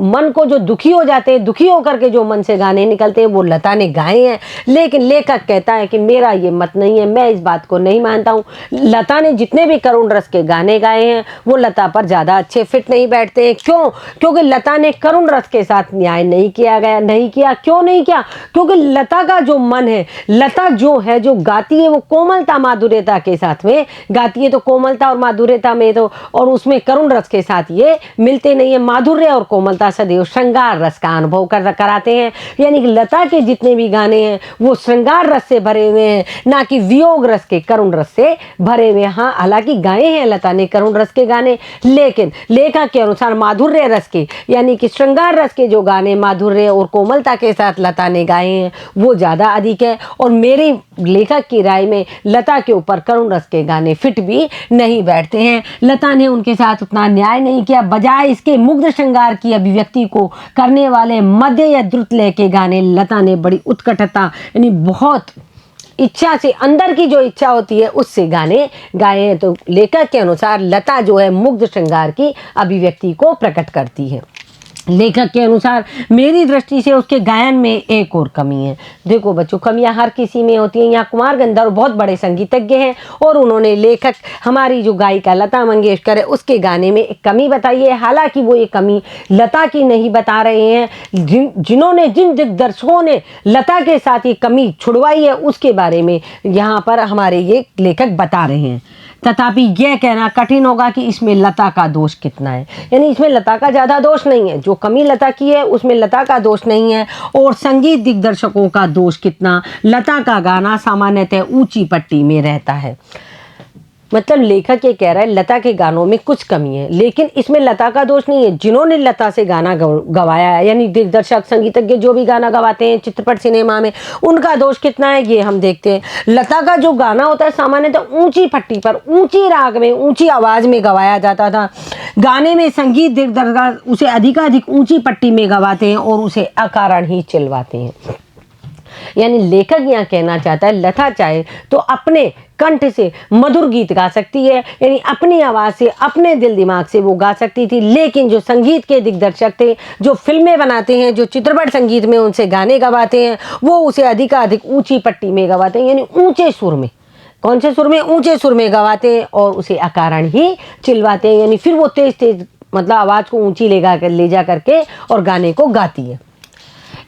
मन को जो दुखी हो जाते हैं, दुखी होकर के जो मन से गाने निकलते हैं वो लता ने गाए हैं। लेकिन लेखक कहता है कि मेरा ये मत नहीं है, मैं इस बात को नहीं मानता हूँ। लता ने जितने भी करुण रस के गाने गाए हैं वो लता पर ज़्यादा अच्छे फिट नहीं बैठते हैं। क्यों? क्योंकि लता ने करुण रस के साथ न्याय नहीं किया। क्यों नहीं किया? क्योंकि लता का जो मन है, लता जो है जो गाती है वो कोमलता माधुर्यता के साथ में गाती है, तो कोमलता और माधुर्यता में तो, और उसमें करुण रस के साथ ये मिलते नहीं है। माधुर्य और कोमलता सदैव श्रृंगार रस का अनुभव कराते हैं, यानी कि लता के जितने भी गाने हैं वो श्रृंगार रस से भरे हुए हैं, ना कि वियोग रस के करुण रस से भरे हुए। हाँ, हालांकि गाए हैं लता ने करुण रस के गाने, लेकिन लेखक के अनुसार माधुर्य रस के, यानी कि श्रृंगार रस के जो गाने माधुर्य और कोमलता के साथ लता ने गाए हैं वो ज़्यादा अधिक है। और मेरी लेखक की राय में लता के ऊपर करुण रस के गाने फिट भी नहीं बैठते हैं। लता ने उनके साथ उतना न्याय नहीं किया, बजाय इसके मुग्ध श्रृंगार की अभिव्यक्ति को करने वाले मध्य या द्रुतलय के गाने लता ने बड़ी उत्कटता, यानी बहुत इच्छा से, अंदर की जो इच्छा होती है उससे गाने गाए हैं। तो लेखक के अनुसार लता जो है मुग्ध श्रृंगार की अभिव्यक्ति को प्रकट करती है। लेखक के अनुसार मेरी दृष्टि से उसके गायन में एक और कमी है। देखो बच्चों, कमियां हर किसी में होती हैं। यहाँ कुमार गंधर्व बहुत बड़े संगीतज्ञ हैं और उन्होंने लेखक हमारी जो गायिका लता मंगेशकर है उसके गाने में एक कमी बताई है। हालांकि वो ये कमी लता की नहीं बता रहे हैं, जिन दिग्दर्शकों ने लता के साथ ये कमी छुड़वाई है उसके बारे में यहाँ पर हमारे ये लेखक बता रहे हैं। तथापि यह कहना कठिन होगा कि इसमें लता का दोष कितना है, यानी इसमें लता का ज़्यादा दोष नहीं है। जो कमी लता की है उसमें लता का दोष नहीं है। और संगीत दिग्दर्शकों का दोष कितना, लता का गाना सामान्यतः ऊंची पट्टी में रहता है। मतलब लेखक ये कह रहा है लता के गानों में कुछ कमी है, लेकिन इसमें लता का दोष नहीं है। जिन्होंने लता से गाना गवाया है, यानी दिग्दर्शक संगीतज्ञ जो भी गाना गवाते हैं चित्रपट सिनेमा में, उनका दोष कितना है ये हम देखते हैं। लता का जो गाना होता है सामान्यतः ऊंची पट्टी पर, ऊंची राग में, ऊंची आवाज़ में गवाया जाता था। गाने में संगीत दिग्दर्शक उसे अधिकाधिक ऊंची पट्टी में गवाते हैं और उसे अकारण ही चिल्वाते हैं। यानी लेखक यहाँ कहना चाहता है लता चाहे तो अपने कंठ से मधुर गीत गा सकती है, यानी अपनी आवाज़ से, अपने दिल दिमाग से वो गा सकती थी। लेकिन जो संगीत के दिग्दर्शक थे, जो फिल्में बनाते हैं, जो चित्रपट संगीत में उनसे गाने गवाते हैं, वो उसे अधिकाधिक ऊंची पट्टी में गवाते हैं, यानी ऊंचे सुर में। कौन से सुर में? ऊंचे सुर में गवाते हैं और उसे अकारण ही चिल्वाते हैं, यानी फिर वो तेज तेज मतलब आवाज़ को ऊंची ले जा करके और गाने को गाती है।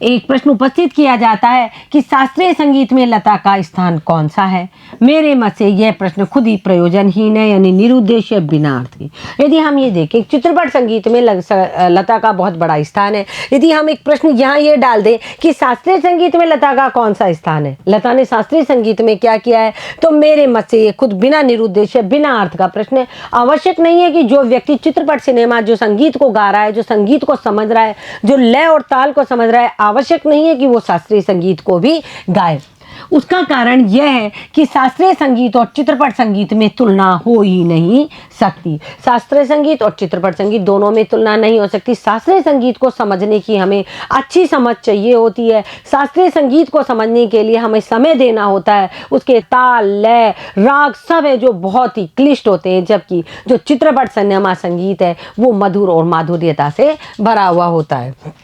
एक प्रश्न उपस्थित किया जाता है कि शास्त्रीय संगीत में लता का स्थान कौन सा है। मेरे मत से यह प्रश्न खुद ही प्रयोजनहीन है, यानी निरुद्देश्य, बिना अर्थ के। यदि हम ये देखें चित्रपट संगीत में लता का बहुत बड़ा स्थान है, यदि हम एक प्रश्न यहाँ ये डाल दें कि शास्त्रीय संगीत में लता का कौन सा स्थान है, लता ने शास्त्रीय संगीत में क्या किया है, तो मेरे मत से ये खुद बिना निरुद्देश्य, बिना अर्थ का प्रश्न है। आवश्यक नहीं है कि जो व्यक्ति चित्रपट सिनेमा जो संगीत को गा रहा है, जो संगीत को समझ रहा है, जो लय और ताल को समझ रहा है, आवश्यक नहीं है कि वो शास्त्रीय संगीत को भी गाए। उसका कारण यह है कि शास्त्रीय संगीत और चित्रपट संगीत में तुलना हो ही नहीं सकती। शास्त्रीय संगीत और चित्रपट संगीत दोनों में तुलना नहीं हो सकती। शास्त्रीय संगीत को समझने की हमें अच्छी समझ चाहिए होती है। शास्त्रीय संगीत को समझने के लिए हमें समय देना होता है। उसके ताल, लय, राग सब है जो बहुत ही क्लिष्ट होते हैं, जबकि जो चित्रपट सिनेमा संगीत है वो मधुर और माधुर्यता से भरा हुआ होता है।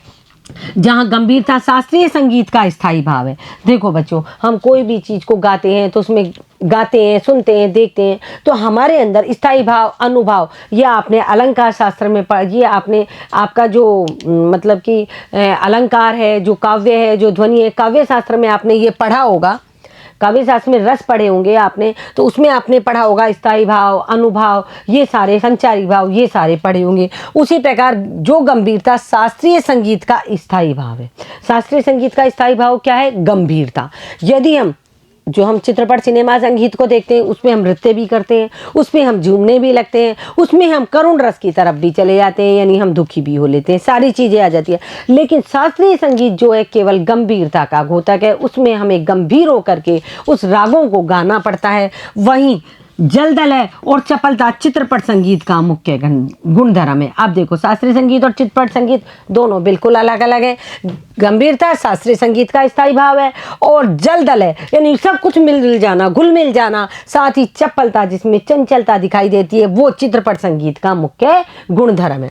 जहाँ गंभीरता शास्त्रीय संगीत का स्थायी भाव है। देखो बच्चों, हम कोई भी चीज़ को गाते हैं तो उसमें गाते हैं, सुनते हैं, देखते हैं, तो हमारे अंदर स्थायी भाव, अनुभव, या आपने अलंकार शास्त्र में ये आपने आपका जो मतलब कि अलंकार है, जो काव्य है, जो ध्वनि है, काव्य शास्त्र में आपने ये पढ़ा होगा, काव्य शास्त्र में रस पढ़े होंगे आपने, तो उसमें आपने पढ़ा होगा स्थायी भाव, अनुभाव, ये सारे संचारी भाव, ये सारे पढ़े होंगे। उसी प्रकार जो गंभीरता शास्त्रीय संगीत का स्थायी भाव है। शास्त्रीय संगीत का स्थायी भाव क्या है? गंभीरता। यदि हम चित्रपट सिनेमा संगीत को देखते हैं, उसमें हम नृत्य भी करते हैं, उसमें हम झूमने भी लगते हैं, उसमें हम करुण रस की तरफ भी चले जाते हैं, यानी हम दुखी भी हो लेते हैं, सारी चीज़ें आ जाती है। लेकिन शास्त्रीय संगीत जो है केवल गंभीरता का घोतक है, उसमें हमें गंभीर होकर के उस रागों को गाना पड़ता है। वहीं जलदलय और चपलता चित्रपट संगीत का मुख्य गुणधर्म है। आप देखो, शास्त्रीय संगीत और चित्रपट संगीत दोनों बिल्कुल अलग अलग है। गंभीरता शास्त्रीय संगीत का स्थायी भाव है, और जलदलय यानी सब कुछ मिल जाना, घुल मिल जाना, साथ ही चपलता जिसमें चंचलता दिखाई देती है, वो चित्रपट संगीत का मुख्य गुणधर्म है।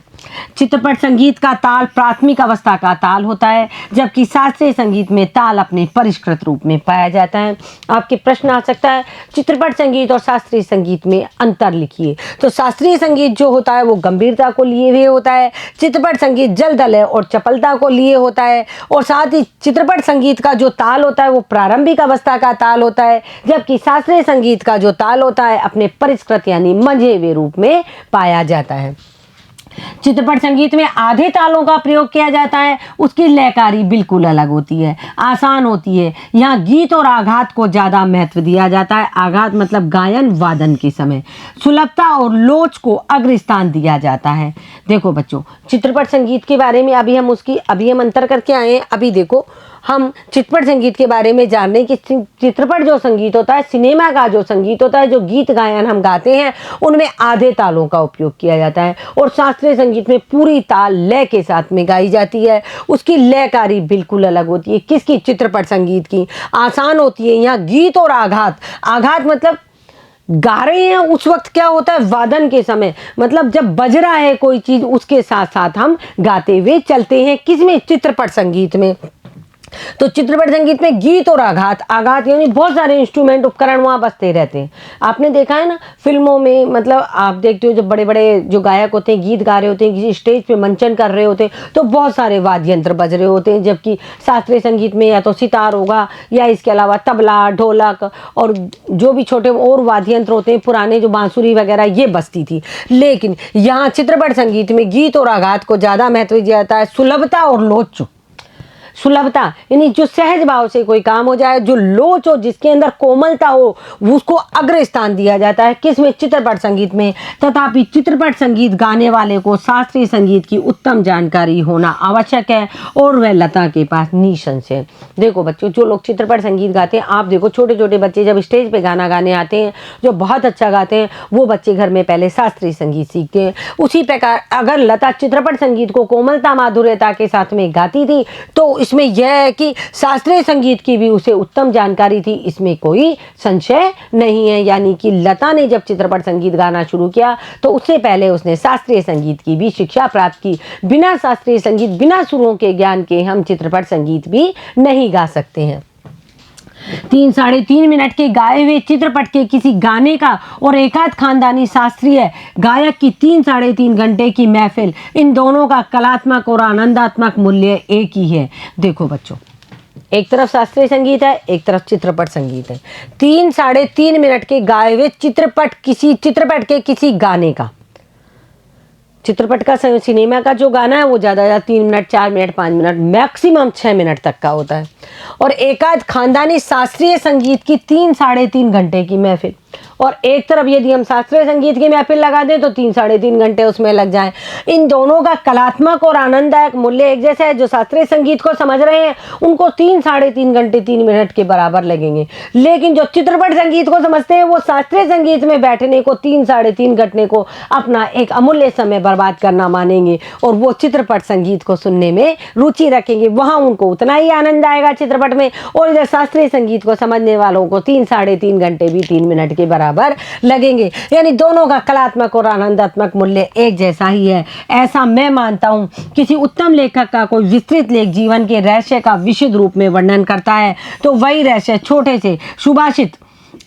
चित्रपट संगीत का ताल प्राथमिक अवस्था का ताल होता है, जबकि शास्त्रीय संगीत में ताल अपने परिष्कृत रूप में पाया जाता है। आपके प्रश्न आ सकता है, चित्रपट संगीत और शास्त्रीय संगीत में अंतर लिखिए। तो शास्त्रीय संगीत जो होता है वो गंभीरता को लिए हुए होता है, चित्रपट संगीत जलदलय और चपलता को लिए होता है, और साथ ही चित्रपट संगीत का जो ताल होता है वो प्रारंभिक अवस्था का ताल होता है, जबकि शास्त्रीय संगीत का जो ताल होता है अपने परिष्कृत यानी मंझे हुए रूप में पाया जाता है। चित्रपट संगीत में आधे तालों का प्रयोग किया जाता है, उसकी लयकारी बिल्कुल अलग होती है, आसान होती है। यहाँ गीत और आघात को ज़्यादा महत्व दिया जाता है। आघात मतलब गायन वादन के समय। सुलभता और लोच को अग्रस्थान दिया जाता है। देखो बच्चों, चित्रपट संगीत के बारे में अभी हम अंतर करके आए हैं। अभी देखो, हम चित्रपट संगीत के बारे में जान रहे हैं कि चित्रपट जो संगीत होता है, सिनेमा का जो संगीत होता है, जो गीत गायन हम गाते हैं, उनमें आधे तालों का उपयोग किया जाता है, और शास्त्रीय संगीत में पूरी ताल लय के साथ में गाई जाती है। उसकी लयकारी बिल्कुल अलग होती है। किसकी? चित्रपट संगीत की। आसान होती है। यहाँ गीत और आघात मतलब गा रहे हैं उस वक्त क्या होता है, वादन के समय, मतलब जब बज रहा है कोई चीज़, उसके साथ साथ हम गाते हुए चलते हैं। किसमें? चित्रपट संगीत में। तो चित्रपट संगीत में गीत और आघात यानी बहुत सारे इंस्ट्रूमेंट, उपकरण वहाँ बजते रहते हैं। आपने देखा है ना फिल्मों में, मतलब आप देखते हो जो बड़े बड़े जो गायक होते हैं, गीत गा रहे होते हैं, किसी स्टेज पे मंचन कर रहे होते हैं, तो बहुत सारे वाद्य यंत्र बज रहे होते हैं। जबकि शास्त्रीय संगीत में या तो सितार होगा, या इसके अलावा तबला, ढोलक और जो भी छोटे और वाद्य यंत्र होते हैं, पुराने जो बांसुरी वगैरह, ये बजती थी। लेकिन यहाँ चित्रपट संगीत में गीत और आघात को ज़्यादा महत्व दिया जाता है। सुलभता और लोच, सुलभता यानी जो सहज भाव से कोई काम हो जाए, जो लोच हो, जिसके अंदर कोमलता हो, उसको अग्र स्थान दिया जाता है। किसमें? चित्रपट संगीत में। तथापि चित्रपट संगीत गाने वाले को शास्त्रीय संगीत की उत्तम जानकारी होना आवश्यक है, और वह लता के पास निसंशय है। देखो बच्चों, जो लोग चित्रपट संगीत गाते हैं, आप देखो छोटे छोटे बच्चे जब स्टेज पे गाना गाने आते हैं, जो बहुत अच्छा गाते हैं, वो बच्चे घर में पहले शास्त्रीय संगीत सीखते हैं। उसी प्रकार अगर लता चित्रपट संगीत को कोमलता, माधुर्यता के साथ में गाती थी, तो इसमें यह है कि शास्त्रीय संगीत की भी उसे उत्तम जानकारी थी, इसमें कोई संशय नहीं है। यानी कि लता ने जब चित्रपट संगीत गाना शुरू किया, तो उससे पहले उसने शास्त्रीय संगीत की भी शिक्षा प्राप्त की। बिना शास्त्रीय संगीत, बिना सुरों के ज्ञान के हम चित्रपट संगीत भी नहीं गा सकते हैं। तीन साढ़े तीन मिनट के गाए हुए चित्रपट के किसी गाने का और एकाध खानदानी शास्त्रीय गायक की 3 साढ़े 3 घंटे की महफिल, इन दोनों का कलात्मक और आनंदात्मक मूल्य एक ही है। देखो बच्चों, एक तरफ शास्त्रीय संगीत है, एक तरफ चित्रपट संगीत है। 3 साढ़े 3 मिनट के गाए हुए चित्रपट के किसी गाने का, चित्रपट का सिनेमा का जो गाना है वो ज़्यादा 3 minute 4 minute 5 minute maximum 6 minute तक का होता है, और एकाध खानदानी शास्त्रीय संगीत की 3 साढ़े 3 घंटे की महफिल। और एक तरफ यदि हम शास्त्रीय संगीत की महफिल लगा दें तो 3 साढ़े 3 घंटे उसमें लग जाएं। इन दोनों का कलात्मक और आनंददायक मूल्य एक जैसा है। जो शास्त्रीय संगीत को समझ रहे हैं उनको 3 साढ़े 3 घंटे 3 मिनट के बराबर लगेंगे, लेकिन जो चित्रपट संगीत को समझते हैं वो शास्त्रीय संगीत में बैठने को 3 साढ़े 3 घंटे को अपना एक अमूल्य समय बर्बाद करना मानेंगे, और वो चित्रपट संगीत को सुनने में रुचि रखेंगे। वहाँ उनको उतना ही आनंद आएगा चित्रपट में, और इधर शास्त्रीय संगीत को समझने वालों को 3 साढ़े 3 घंटे भी 3 मिनट के बराबर लगेंगे। यानी दोनों का कलात्मक और आनंदात्मक मूल्य एक जैसा ही है, ऐसा मैं मानता हूँ। किसी उत्तम लेखक का कोई विस्तृत लेख जीवन के रहस्य का विशद रूप में वर्णन करता है तो वही रहस्य छोटे से सुभाषित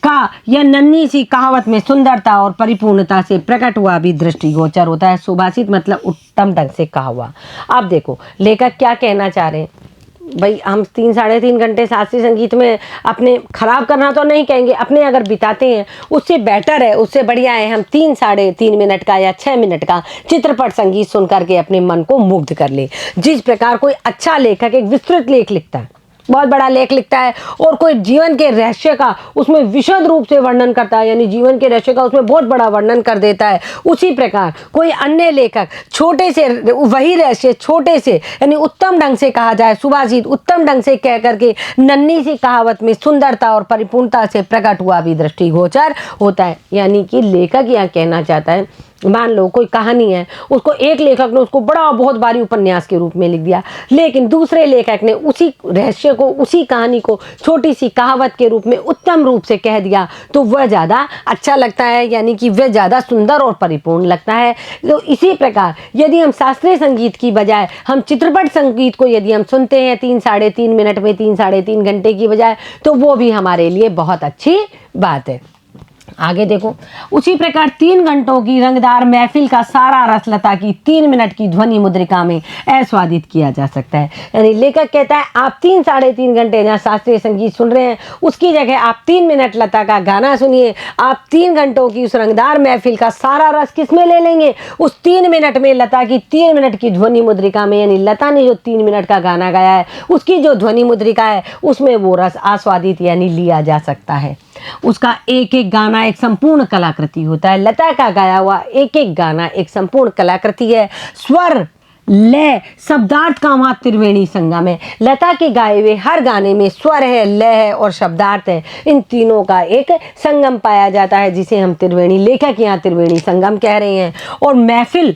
का या नन्ही सी कहावत में सुंदरता और परिपूर्णता से प्रकट हुआ भी दृष्टिगोचर होता है। सुभाषित मतलब उत्तम ढंग से कहा हुआ। अब देखो लेखक क्या कहना चाह रहे हैं। भाई हम 3 साढ़े 3 घंटे शास्त्रीय संगीत में अपने खराब करना तो नहीं कहेंगे, अपने अगर बिताते हैं उससे बेटर है, उससे बढ़िया है हम 3 साढ़े 3 मिनट का या 6 मिनट का चित्रपट संगीत सुन करके अपने मन को मुग्ध कर ले। जिस प्रकार कोई अच्छा लेखक एक विस्तृत लेख लिखता है, बहुत बड़ा लेख लिखता है, और कोई जीवन के रहस्य का उसमें विशद रूप से वर्णन करता है, यानी जीवन के रहस्य का उसमें बहुत बड़ा वर्णन कर देता है, उसी प्रकार कोई अन्य लेखक छोटे से वही रहस्य छोटे से यानी उत्तम ढंग से कहा जाए, सुभाषित उत्तम ढंग से कह करके नन्ही सी कहावत में सुंदरता और परिपूर्णता से प्रकट हुआ भी दृष्टिगोचर होता है। यानी कि लेखक यहाँ कहना चाहता है, मान लो कोई कहानी है, उसको एक लेखक ने उसको बड़ा बहुत भारी उपन्यास के रूप में लिख दिया, लेकिन दूसरे लेखक ने उसी रहस्य को उसी कहानी को छोटी सी कहावत के रूप में उत्तम रूप से कह दिया, तो वह ज़्यादा अच्छा लगता है, यानी कि वह ज़्यादा सुंदर और परिपूर्ण लगता है। तो इसी प्रकार यदि हम शास्त्रीय संगीत की बजाय हम चित्रपट संगीत को यदि हम सुनते हैं 3 साढ़े 3 मिनट में 3 साढ़े 3 घंटे की बजाय, तो वो भी हमारे लिए बहुत अच्छी बात है। आगे देखो, उसी प्रकार 3 घंटों की रंगदार महफिल का सारा रस लता की 3 मिनट की ध्वनि मुद्रिका में आस्वादित किया जा सकता है। यानी लेखक कहता है आप 3 साढ़े 3 घंटे जहाँ शास्त्रीय संगीत सुन रहे हैं उसकी जगह आप 3 मिनट लता का गाना सुनिए। आप 3 घंटों की उस रंगदार महफिल का सारा रस किस में ले लेंगे? उस 3 मिनट में लता की 3 मिनट की ध्वनि मुद्रिका में, यानी लता ने जो 3 मिनट का गाना गाया है उसकी जो ध्वनि मुद्रिका है उसमें वो रस आस्वादित यानी लिया जा सकता है। उसका एक एक गाना एक संपूर्ण कलाकृति होता है। लता का गाया हुआ एक एक गाना एक संपूर्ण कलाकृति है। स्वर, लय, शब्दार्थ का वहाँ त्रिवेणी संगम है। लता के गाए हुए हर गाने में स्वर है, लय है और शब्दार्थ है। इन तीनों का एक संगम पाया जाता है जिसे हम त्रिवेणी, लेखक यहाँ त्रिवेणी संगम कह रहे हैं। और महफिल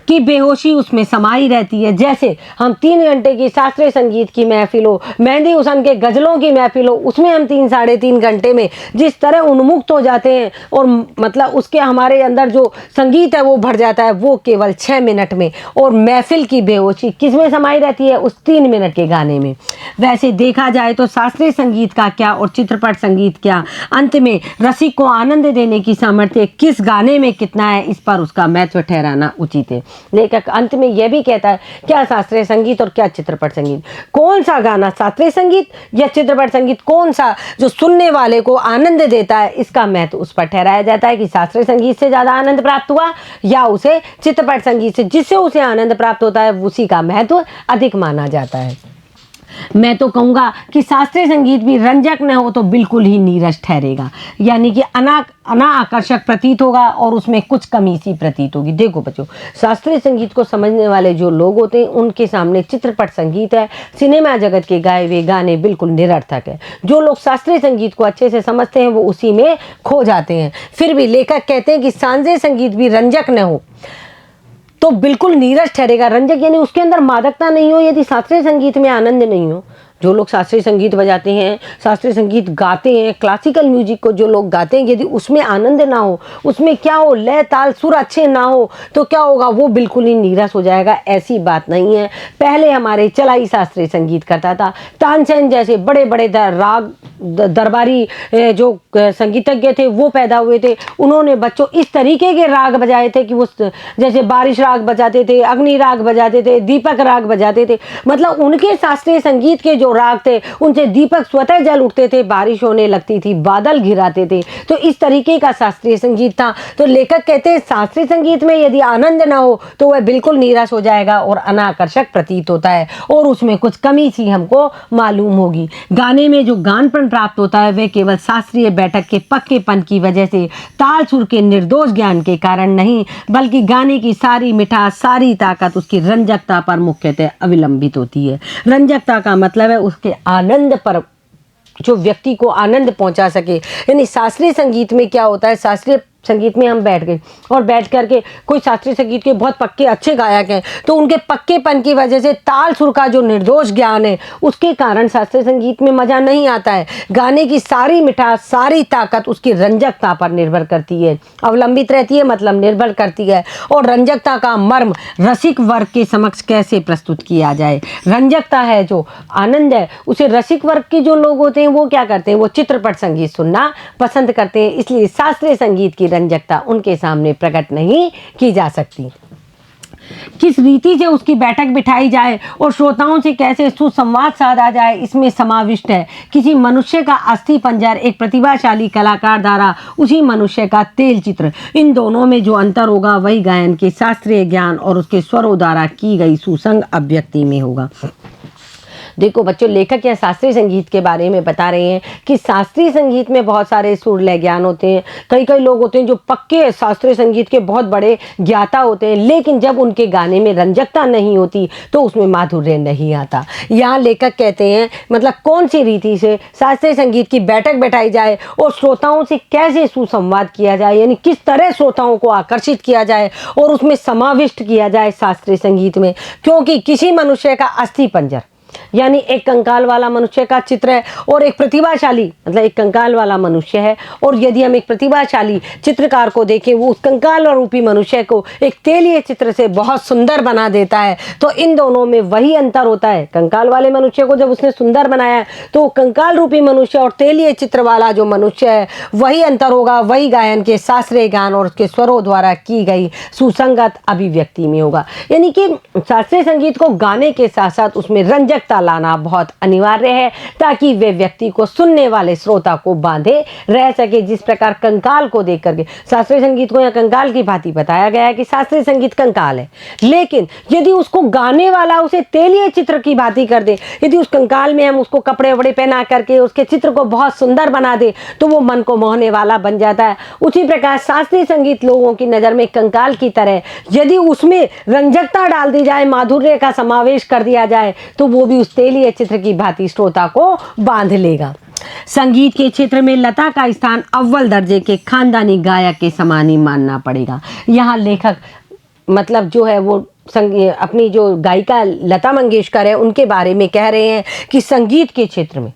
की बेहोशी उसमें समाई रहती है। जैसे हम 3 घंटे की शास्त्रीय संगीत की महफिल हो, मेहंदी हुसैन के गज़लों की महफिल हो, उसमें हम 3 साढ़े 3 घंटे में जिस तरह उन्मुक्त हो जाते हैं और मतलब उसके हमारे अंदर जो संगीत है वो भर जाता है, वो केवल 6 मिनट में। और महफिल की बेहोशी किस में समाई रहती है? उस 3 मिनट के गाने में। वैसे देखा जाए तो शास्त्रीय संगीत का क्या और चित्रपट संगीत क्या, अंत में रसिक को आनंद देने की सामर्थ्य किस गाने में कितना है, इस पर उसका महत्व ठहराना उचित है। लेखक अंत में यह भी कहता है क्या शास्त्रीय संगीत और क्या चित्रपट संगीत, कौन सा गाना शास्त्रीय संगीत या चित्रपट संगीत, कौन सा जो सुनने वाले को आनंद देता है, इसका महत्व उस पर ठहराया जाता है कि शास्त्रीय संगीत से ज़्यादा आनंद प्राप्त हुआ या उसे चित्रपट संगीत से, जिससे उसे आनंद प्राप्त होता है उसी का महत्व अधिक माना जाता है। मैं तो कहूँगा कि शास्त्रीय संगीत भी रंजक न हो तो बिल्कुल ही नीरस ठहरेगा, यानी कि अनाकर्षक प्रतीत होगा और उसमें कुछ कमी सी प्रतीत होगी। देखो बच्चों, शास्त्रीय संगीत को समझने वाले जो लोग होते हैं उनके सामने चित्रपट संगीत है, सिनेमा जगत के गाए हुए गाने बिल्कुल निरर्थक है। जो लोग शास्त्रीय संगीत को अच्छे से समझते हैं वो उसी में खो जाते हैं। फिर भी लेखक कहते हैं कि शास्त्रीय संगीत भी रंजक न हो तो बिल्कुल नीरस ठहरेगा। रंजक यानी उसके अंदर मादकता नहीं हो, यदि शास्त्रीय संगीत में आनंद नहीं हो। जो लोग शास्त्रीय संगीत बजाते हैं, शास्त्रीय संगीत गाते हैं, क्लासिकल म्यूजिक को जो लोग गाते हैं, यदि उसमें आनंद ना हो, उसमें क्या हो, लय ताल सुर अच्छे ना हो, तो क्या होगा, वो बिल्कुल ही नीरस हो जाएगा। ऐसी बात नहीं है। पहले हमारे चलाई शास्त्रीय संगीत करता था, तानसेन जैसे बड़े बड़े राग दरबारी जो संगीतज्ञ थे वो पैदा हुए थे। उन्होंने बच्चों इस तरीके के राग बजाए थे कि वो जैसे बारिश राग बजाते थे, अग्नि राग बजाते थे, दीपक राग बजाते थे। मतलब उनके शास्त्रीय संगीत के जो राग थे उनसे दीपक स्वतः जल उठते थे, बारिश होने लगती थी, बादल घिराते थे। तो इस तरीके का शास्त्रीय संगीत था। तो लेखक कहते हैं शास्त्रीय संगीत में यदि आनंद ना हो तो वह बिल्कुल नीरस हो जाएगा और अनाकर्षक प्रतीत होता है और उसमें कुछ कमी सी हमको मालूम होगी। गाने में जो गानपन प्राप्त होता है वह केवल शास्त्रीय बैठक के पक्केपन की वजह से, ताल सुर के निर्दोष ज्ञान के कारण नहीं, बल्कि गाने की सारी मिठास, सारी ताकत उसकी रंजकता पर मुख्यतः अवलंबित होती है। रंजकता का मतलब है उसके आनंद पर, जो व्यक्ति को आनंद पहुंचा सके। यानी शास्त्रीय संगीत में क्या होता है, शास्त्रीय संगीत में हम बैठ गए और बैठ करके कोई शास्त्रीय संगीत के बहुत पक्के अच्छे गायक हैं तो उनके पक्केपन की वजह से ताल सुर का जो निर्दोष ज्ञान है उसके कारण शास्त्रीय संगीत में मज़ा नहीं आता है। गाने की सारी मिठास, सारी ताकत उसकी रंजकता पर निर्भर करती है, अवलंबित रहती है, मतलब निर्भर करती है। और रंजकता का मर्म रसिक वर्ग के समक्ष कैसे प्रस्तुत किया जाए। रंजकता है जो आनंद है उसे रसिक वर्ग के जो लोग होते हैं वो क्या करते हैं, वो चित्रपट संगीत सुनना पसंद करते हैं। इसलिए शास्त्रीय संगीत की रंजकता उनके सामने प्रकट नहीं की जा सकती। किस रीति से उसकी बैठक बिठाई जाए और श्रोताओं से कैसे सुसंवाद साधा जाए इसमें समाविष्ट है। किसी मनुष्य का अस्थि पंजर एक प्रतिभाशाली कलाकार द्वारा उसी मनुष्य का तेल चित्र, इन दोनों में जो अंतर होगा वही गायन के शास्त्रीय ज्ञान और उसके स्वरों द्वारा की गई सुसंग अभिव्यक्ति में होगा। देखो बच्चों, लेखक या शास्त्रीय संगीत के बारे में बता रहे हैं कि शास्त्रीय संगीत में बहुत सारे सुर लय ज्ञान होते हैं। कई कई लोग होते हैं जो पक्के शास्त्रीय संगीत के बहुत बड़े ज्ञाता होते हैं, लेकिन जब उनके गाने में रंजकता नहीं होती तो उसमें माधुर्य नहीं आता। यहाँ लेखक कहते हैं मतलब कौन सी रीति से शास्त्रीय संगीत की बैठक बैठाई जाए और श्रोताओं से कैसे सुसंवाद किया जाए, यानी किस तरह श्रोताओं को आकर्षित किया जाए और उसमें समाविष्ट किया जाए शास्त्रीय संगीत में। क्योंकि किसी मनुष्य का अस्थि पंजर यानी एक कंकाल वाला मनुष्य का चित्र है और एक प्रतिभाशाली, मतलब एक कंकाल वाला मनुष्य है और यदि हम एक प्रतिभाशाली चित्रकार को देखें वो उस कंकाल रूपी मनुष्य को एक तेलीय चित्र से बहुत सुंदर बना देता है। तो इन दोनों में वही अंतर होता है। कंकाल वाले मनुष्य को जब उसने सुंदर बनाया है तो कंकाल रूपी मनुष्य और तेलीय चित्र वाला जो मनुष्य है वही अंतर होगा, वही गायन के शास्त्रीय गान और उसके स्वरों द्वारा की गई सुसंगत अभिव्यक्ति में होगा। यानी कि शास्त्रीय संगीत को गाने के साथ साथ उसमें रंजकता लाना बहुत अनिवार्य है ताकि वे व्यक्ति को, सुनने वाले श्रोता को बांधे रह सके। जिस प्रकार कंकाल को देख करके शास्त्रीय संगीत को या कंकाल की भांति बताया गया है कि शास्त्रीय संगीत कंकाल है, लेकिन यदि उसको गाने वाला उसे तेलीय चित्र की भांति कर दे, यदि उस कंकाल में हम उसको कपड़े वपड़े पहना करके उसके चित्र को बहुत सुंदर बना दे तो वो मन को मोहने वाला बन जाता है। उसी प्रकार शास्त्रीय संगीत लोगों की नज़र में कंकाल की तरह, यदि उसमें रंजकता डाल दी जाए, माधुर्य का समावेश कर दिया जाए तो वो भी उस तेलीय चित्र की भांति श्रोता को बांध लेगा। संगीत के क्षेत्र में लता का स्थान अव्वल दर्जे के खानदानी गायक के समान ही मानना पड़ेगा। यहाँ लेखक मतलब जो है वो अपनी जो गायिका लता मंगेशकर है उनके बारे में कह रहे हैं कि संगीत के क्षेत्र में,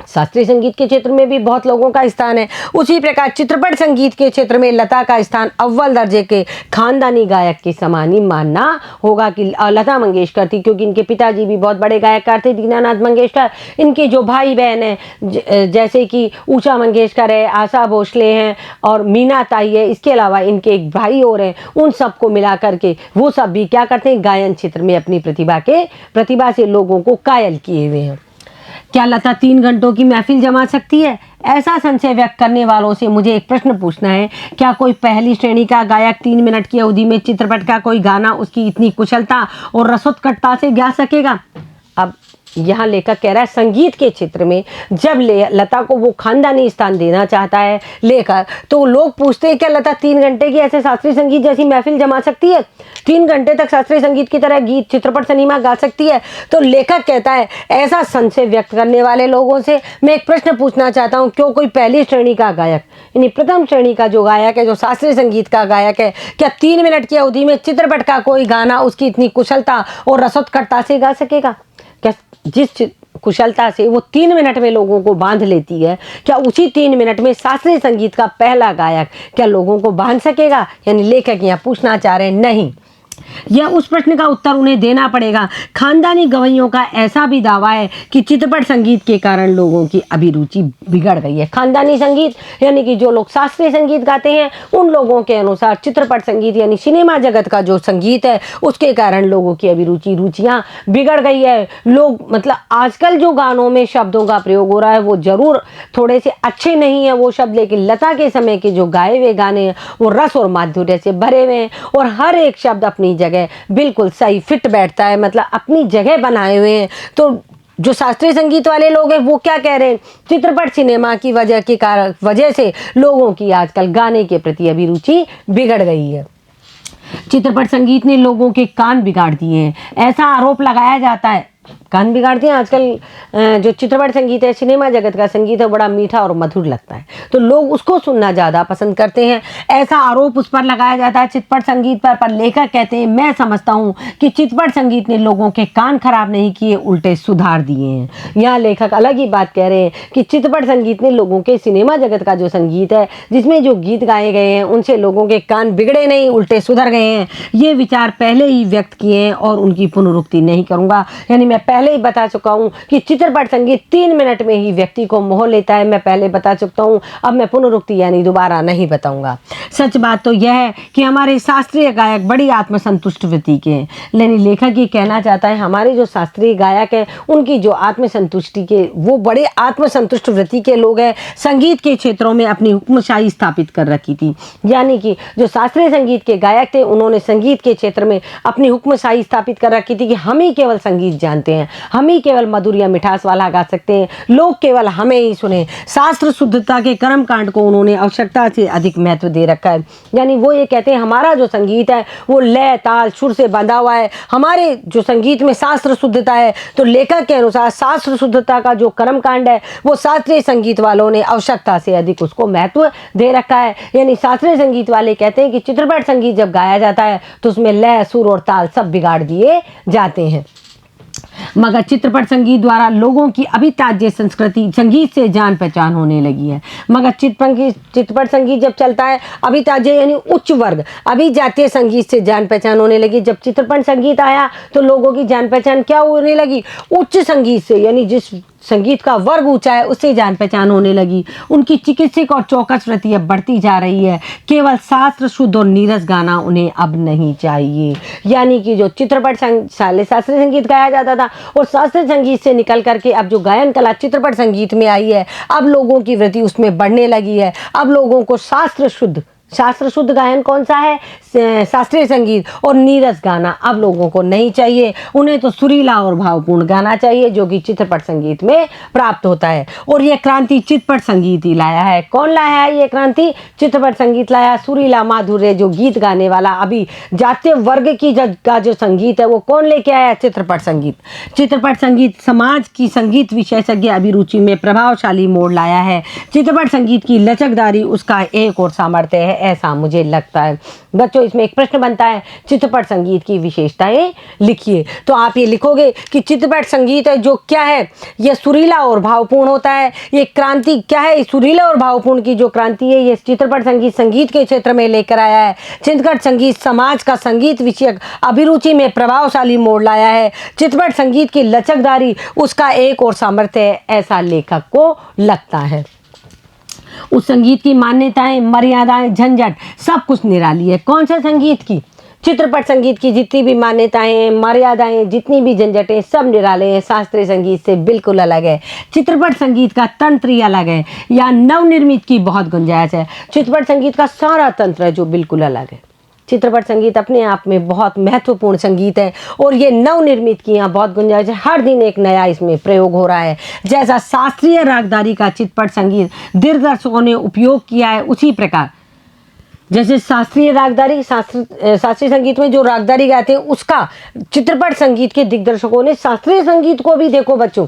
शास्त्रीय संगीत के क्षेत्र में भी बहुत लोगों का स्थान है, उसी प्रकार चित्रपट संगीत के क्षेत्र में लता का स्थान अव्वल दर्जे के खानदानी गायक के समान ही मानना होगा। कि लता मंगेशकर थी क्योंकि इनके पिताजी भी बहुत बड़े गायककार थे, दीनानाथ मंगेशकर। इनके जो भाई बहन हैं जैसे कि उषा मंगेशकर है, आशा भोसले हैं और मीना ताई है, इसके अलावा इनके एक भाई और हैं, उन सबको मिला करके वो सब भी क्या करते हैं, गायन क्षेत्र में अपनी प्रतिभा से लोगों को कायल किए हुए हैं। क्या लता 3 घंटों की महफिल जमा सकती है? ऐसा संशय व्यक्त करने वालों से मुझे एक प्रश्न पूछना है, क्या कोई पहली श्रेणी का गायक 3 मिनट की अवधि में चित्रपट का कोई गाना उसकी इतनी कुशलता और रसोत्कटता से गा सकेगा? अब यहाँ लेखक कह रहा है संगीत के क्षेत्र में जब लता को वो खानदानी स्थान देना चाहता है लेखक, तो लोग पूछते हैं क्या लता 3 घंटे की ऐसे शास्त्रीय संगीत जैसी महफिल जमा सकती है? 3 घंटे तक शास्त्रीय संगीत की तरह गीत, चित्रपट, सिनेमा गा सकती है? तो लेखक कहता है ऐसा संशय व्यक्त करने वाले लोगों से मैं एक प्रश्न पूछना चाहता हूँ, क्यों कोई पहली श्रेणी का गायक यानी प्रथम श्रेणी का जो गायक है, जो शास्त्रीय संगीत का गायक है, क्या 3 मिनट की अवधि में चित्रपट का कोई गाना उसकी इतनी कुशलता और रसोत्कटता से गा सकेगा? क्या जिस कुशलता से वो 3 मिनट में लोगों को बांध लेती है, क्या उसी 3 मिनट में शास्त्रीय संगीत का पहला गायक क्या लोगों को बांध सकेगा? यानी लेखक यहाँ पूछना चाह रहे हैं नहीं, यह उस प्रश्न का उत्तर उन्हें देना पड़ेगा। खानदानी गवैयों का ऐसा भी दावा है कि चित्रपट संगीत के कारण लोगों की अभिरुचि बिगड़ गई है। खानदानी संगीत यानी कि जो लोग शास्त्रीय संगीत गाते हैं उन लोगों के अनुसार चित्रपट संगीत यानी सिनेमा जगत का जो संगीत है उसके कारण लोगों की रुचियाँ बिगड़ गई है। लोग मतलब आजकल जो गानों में शब्दों का प्रयोग हो रहा है वो जरूर थोड़े से अच्छे नहीं है वो शब्द, लेकिन लता के समय के जो गाए हुए गाने हैं वो रस और माधुर्य से भरे हुए हैं और हर एक शब्द अपनी जगह बिल्कुल सही फिट बैठता है, मतलब अपनी जगह बनाए हुए हैं। तो जो शास्त्रीय संगीत वाले लोग हैं वो क्या कह रहे हैं, चित्रपट सिनेमा की वजह से लोगों की आजकल गाने के प्रति अभिरुचि बिगड़ गई है। चित्रपट संगीत ने लोगों के कान बिगाड़ दिए हैं, ऐसा आरोप लगाया जाता है। कान बिगाड़ते हैं आजकल जो चित्रपट संगीत है, सिनेमा जगत का संगीत है, बड़ा मीठा और मधुर लगता है तो लोग उसको सुनना ज़्यादा पसंद करते हैं, ऐसा आरोप उस पर लगाया जाता है चित्रपट संगीत पर लेखक कहते हैं मैं समझता हूँ कि चित्रपट संगीत ने लोगों के कान खराब नहीं किए, उल्टे सुधार दिए हैं। यहाँ लेखक अलग ही बात कह रहे हैं कि चित्रपट संगीत ने लोगों के सिनेमा जगत का जो संगीत है जिसमें जो गीत गाए गए हैं उनसे लोगों के कान बिगड़े नहीं उल्टे सुधर गए हैं। ये विचार पहले ही व्यक्त किए हैं और उनकी पुनरुक्ति नहीं करूँगा। यानी मैं पहले ही बता चुका हूं कि चित्रपट संगीत 3 मिनट में ही व्यक्ति को मोह लेता है, मैं पहले बता चुका हूं, अब मैं पुनरुक्ति यानी दोबारा नहीं बताऊंगा। सच बात तो यह है कि हमारे शास्त्रीय गायक बड़ी आत्मसंतुष्ट वृत्ति के हैं, लेकिन लेखक ये कहना चाहता है हमारे जो शास्त्रीय गायक हैं उनकी जो आत्मसंतुष्टि के वो बड़े आत्मसंतुष्ट वृत्ति के लोग हैं, संगीत के क्षेत्रों में अपनी हुक्मशाही स्थापित कर रखी थी। यानी कि जो शास्त्रीय संगीत के गायक थे उन्होंने संगीत के क्षेत्र में अपनी हुक्मशाही स्थापित कर रखी थी कि हम ही केवल संगीत जानते हैं, हम ही केवल मधुर या मिठास वाला गा सकते हैं, लोग केवल हमें ही सुने। शास्त्र शुद्धता के कर्म कांड को उन्होंने आवश्यकता से अधिक महत्व दे रखा है। यानी वो ये कहते हैं हमारा जो संगीत है वो लय ताल सुर से बंधा हुआ है, हमारे जो संगीत में शास्त्र शुद्धता है। तो लेखक के अनुसार शास्त्र शुद्धता का जो कर्म कांड है वो शास्त्रीय संगीत वालों ने आवश्यकता से अधिक उसको महत्व दे रखा है। यानी शास्त्रीय संगीत वाले कहते हैं कि चित्रपट संगीत जब गाया जाता है तो उसमें लय सुर और ताल सब बिगाड़ दिए जाते हैं। मगर चित्रपट संगीत द्वारा लोगों की अभिताज्य संस्कृति संगीत से जान पहचान होने लगी है। मगर चित्रपट संगीत जब चलता है अभिताज्य यानी उच्च वर्ग अभिजातीय संगीत से जान पहचान होने लगी। जब चित्रपट संगीत आया तो लोगों की जान पहचान क्या होने लगी, उच्च संगीत से, यानी जिस संगीत का वर्ग ऊंचा है उससे जान पहचान होने लगी। उनकी चिकित्सक और चौकस वृत्ति अब बढ़ती जा रही है, केवल शास्त्र शुद्ध और नीरस गाना उन्हें अब नहीं चाहिए। यानी कि जो चित्रपट शास्त्रीय संगीत गाया जाता था और शास्त्रीय संगीत से निकल करके अब जो गायन कला चित्रपट संगीत में आई है अब लोगों की वृत्ति उसमें बढ़ने लगी है। अब लोगों को शास्त्र शुद्ध गायन कौन सा है, शास्त्रीय संगीत और नीरस गाना अब लोगों को नहीं चाहिए। उन्हें तो सुरीला और भावपूर्ण गाना चाहिए जो कि चित्रपट संगीत में प्राप्त होता है। और ये क्रांति चित्रपट संगीत ही लाया है। कौन लाया है ये क्रांति? चित्रपट संगीत लाया। सुरीला माधुर्य जो गीत गाने वाला अभी जातीय वर्ग की का जो संगीत है वो कौन लेके आया? चित्रपट संगीत। चित्रपट संगीत समाज की संगीत विशेषज्ञ अभिरुचि में प्रभावशाली मोड़ लाया है। चित्रपट संगीत की लचकदारी उसका एक और सामर्थ्य है, ऐसा मुझे लगता है। बच्चों इसमें एक प्रश्न बनता है, चित्रपट संगीत की विशेषताएं लिखिए। तो आप ये लिखोगे कि चित्रपट संगीत है जो क्या है, यह सुरीला और भावपूर्ण होता है। ये क्रांति क्या है, सुरीला और भावपूर्ण की जो क्रांति है ये चित्रपट संगीत के क्षेत्र में लेकर आया है। चित्रपट संगीत समाज का संगीत विषयक अभिरुचि में प्रभावशाली मोड़ लाया है। चित्रपट संगीत की लचकदारी उसका एक और सामर्थ्य है, ऐसा लेखक को लगता है। उस संगीत की मान्यताएं, मर्यादाएं, झंझट सब कुछ निराली है। कौन से संगीत की? चित्रपट संगीत की जितनी भी मान्यताएं, मर्यादाएं, जितनी भी झंझटें सब निराले हैं, शास्त्रीय संगीत से बिल्कुल अलग है। चित्रपट संगीत का तंत्र ही अलग है, या नवनिर्मित की बहुत गुंजाइश है। चित्रपट संगीत का सारा तंत्र है जो बिल्कुल अलग है। चित्रपट संगीत अपने आप में बहुत महत्वपूर्ण संगीत है और ये नवनिर्मित की यहाँ बहुत गुंजाइश है। हर दिन एक नया इसमें प्रयोग हो रहा है। जैसा शास्त्रीय रागदारी का चित्रपट संगीत दिग्दर्शकों ने उपयोग किया है, उसी प्रकार जैसे शास्त्रीय रागदारी शास्त्रीय संगीत में जो रागदारी गाते हैं उसका चित्रपट संगीत के दिग्दर्शकों ने शास्त्रीय संगीत को भी, देखो बच्चों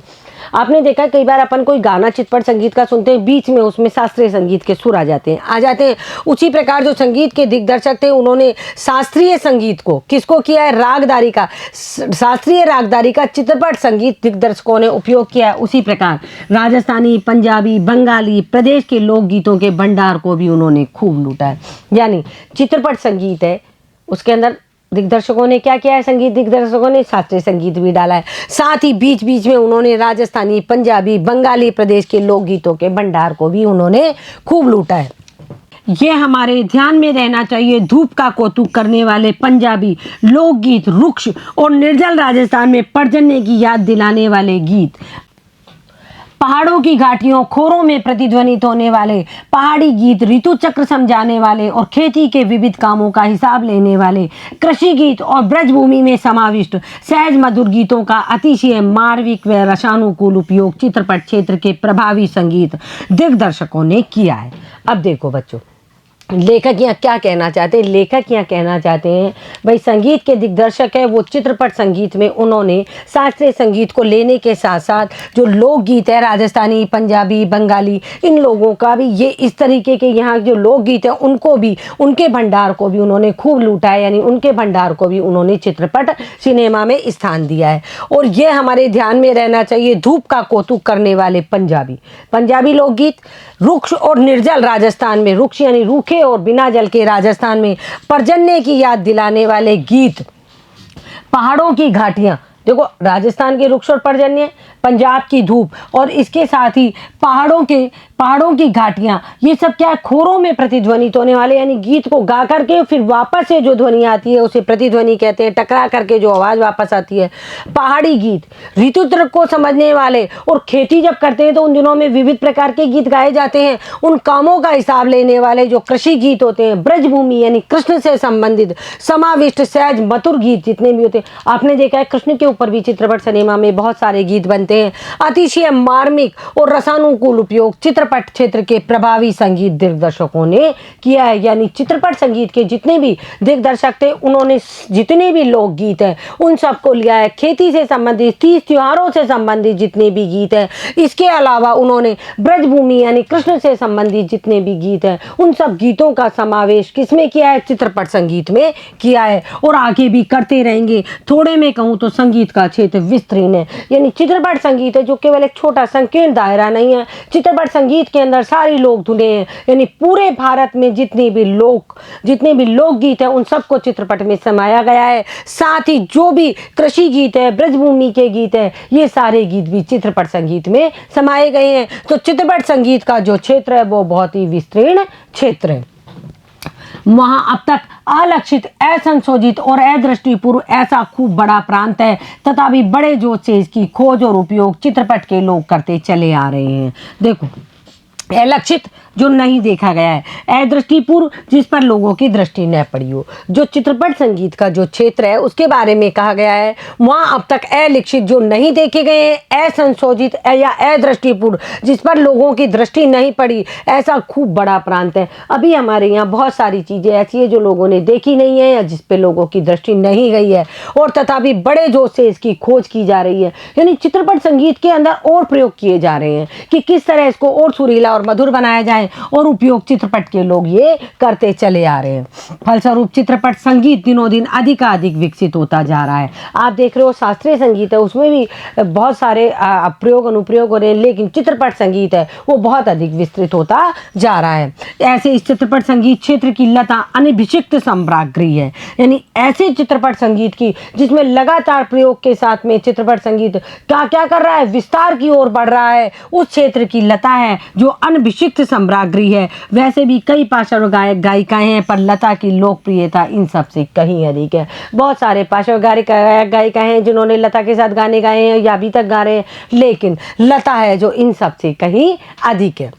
आपने देखा कई बार अपन कोई गाना चित्रपट संगीत का सुनते हैं, बीच में उसमें शास्त्रीय संगीत के सुर आ जाते हैं। उसी प्रकार जो संगीत के दिग्दर्शक थे उन्होंने शास्त्रीय संगीत को किसको किया है, रागदारी का, शास्त्रीय रागदारी का चित्रपट संगीत दिग्दर्शकों ने उपयोग किया है। उसी प्रकार राजस्थानी, पंजाबी, बंगाली प्रदेश के लोकगीतों के भंडार को भी उन्होंने खूब लूटा है। यानी चित्रपट संगीत है उसके अंदर दिग्दर्शकों ने क्या किया है, संगीत दिग्दर्शकों ने शास्त्रीय संगीत भी डाला है। साथ ही बीच बीच में उन्होंने राजस्थानी, पंजाबी, बंगाली प्रदेश के लोकगीतों के भंडार को भी उन्होंने खूब लूटा है। ये हमारे ध्यान में रहना चाहिए, धूप का कौतुक करने वाले पंजाबी लोकगीत, रुक्ष और निर्जल राजस्थान में पर्जन्य की याद दिलाने वाले गीत, पहाड़ों की घाटियों, खोरों में प्रतिध्वनित होने वाले पहाड़ी गीत, ऋतु चक्र समझाने वाले और खेती के विविध कामों का हिसाब लेने वाले कृषि गीत और ब्रजभूमि में समाविष्ट सहज मधुर गीतों का अतिशय मार्मिक व रसानुकूल उपयोग चित्रपट क्षेत्र के प्रभावी संगीत दिग्दर्शकों ने किया है। अब देखो बच्चों, लेखक यहाँ क्या कहना चाहते हैं, लेखक यहाँ कहना चाहते हैं भाई संगीत के दिग्दर्शक है वो चित्रपट संगीत में उन्होंने शास्त्रीय संगीत को लेने के साथ साथ जो लोकगीत है राजस्थानी, पंजाबी, बंगाली, इन लोगों का भी ये इस तरीके के यहाँ जो लोकगीत है उनको भी, उनके भंडार को भी उन्होंने खूब लूटा है, यानी उनके भंडार को भी उन्होंने चित्रपट सिनेमा में स्थान दिया है। और ये हमारे ध्यान में रहना चाहिए, धूप का कौतुक करने वाले पंजाबी लोकगीत, रुक्ष और निर्जल राजस्थान में, रुक्ष यानी रूखे और बिना जल के राजस्थान में पर्जन्य की याद दिलाने वाले गीत, पहाड़ों की घाटियां, देखो राजस्थान के रुक्ष और पर्जन्य, पंजाब की धूप और इसके साथ ही पहाड़ों की घाटियां, ये सब क्या है, खोरों में प्रतिध्वनित होने वाले, यानी गीत को गा करके फिर वापस से जो ध्वनि आती है उसे प्रतिध्वनि कहते हैं, टकरा करके जो आवाज़ वापस आती है। पहाड़ी गीत, ऋतु चक्र को समझने वाले, और खेती जब करते हैं तो उन दिनों में विविध प्रकार के गीत गाए जाते हैं, उन कामों का हिसाब लेने वाले जो कृषि गीत होते हैं। ब्रजभूमि यानी कृष्ण से संबंधित समाविष्ट सहज मधुर गीत जितने भी होते हैं, आपने देखा है कृष्ण के ऊपर भी चित्रपट सिनेमा में बहुत सारे गीत बनते हैं। अतिशय मार्मिक और रसानुकूल उपयोग चित्रपट क्षेत्र के प्रभावी संगीत दिग्दर्शकों ने किया है, यानी चित्रपट संगीत के जितने भी दिग्दर्शक थे उन्होंने जितने भी लोकगीत हैं उन सबको लिया है। खेती से संबंधित, तीज त्योहारों से संबंधित जितने भी गीत हैं, इसके अलावा उन्होंने ब्रजभूमि यानी कृष्ण से संबंधित जितने भी गीत हैं उन सब गीतों का समावेश किसमें किया है, चित्रपट संगीत में किया है, और आगे भी करते रहेंगे। थोड़े में कहूँ तो संगीत का क्षेत्र विस्तृत है, यानी चित्रपट संगीत है जो केवल एक छोटा संकीर्ण दायरा नहीं है। चित्रपट संगीत के अंदर सारी लोक धुनें हैं, यानी पूरे भारत में जितने भी लोकगीत हैं उन सबको चित्रपट में समाया गया है। साथ ही जो भी कृषि गीत है, ब्रजभूमि के गीत है, ये सारे गीत भी चित्रपट संगीत में समाये गए हैं। तो चित्रपट संगीत का जो क्षेत्र है वो बहुत ही विस्तीर्ण क्षेत्र है। वहां अब तक अलक्षित, असंशोधित और अदृष्टिपूर्व ऐसा खूब बड़ा प्रांत है तथा भी बड़े जोश से इसकी खोज और उपयोग चित्रपट के लोग करते चले आ रहे हैं। देखो, अलक्षित जो नहीं देखा गया है, अदृष्टिपूर्व जिस पर लोगों की दृष्टि न पड़ी हो, जो चित्रपट संगीत का जो क्षेत्र है उसके बारे में कहा गया है। वहाँ अब तक अलिखित जो नहीं देखे गए हैं, असंशोधित या अदृष्टिपूर्व जिस पर लोगों की दृष्टि नहीं पड़ी, ऐसा खूब बड़ा प्रांत है। अभी हमारे यहाँ बहुत सारी चीज़ें ऐसी है जो लोगों ने देखी नहीं है या जिस पे लोगों की दृष्टि नहीं गई है, और तथा भी बड़े जोश से इसकी खोज की जा रही है। यानी चित्रपट संगीत के अंदर और प्रयोग किए जा रहे हैं कि किस तरह इसको और सुरीला और मधुर बनाया जाए, और उपयोग चित्रपट के लोग ये करते चले आ रहे हैं। फलस्वरूप चित्रपट संगीत दिनों दिन अधिक विकसित होता जा रहा है। आप देख रहे हो शास्त्रीय संगीत है उसमें भी बहुत सारे प्रयोग अनुप्रयोग हो रहे हैं, लेकिन चित्रपट संगीत है वो बहुत अधिक विस्तृत होता जा रहा है। ऐसे इस चित्रपट संगीत क्षेत्र की लता अनभिषिक्त सामग्री है, यानी ऐसे चित्रपट संगीत की जिसमें लगातार प्रयोग के साथ में चित्रपट संगीत क्या कर रहा है, विस्तार की ओर बढ़ रहा है, उस क्षेत्र की लता है जो अनभिषिक्त सामग्री है। वैसे भी कई पार्श्व गायक गायिकाएं हैं, पर लता की लोकप्रियता इन सब से कहीं अधिक है। बहुत सारे पार्श्व गायक गायिका हैं जिन्होंने लता के साथ गाने गाए हैं या अभी तक गा रहे हैं, लेकिन लता है जो इन सब से कहीं अधिक है।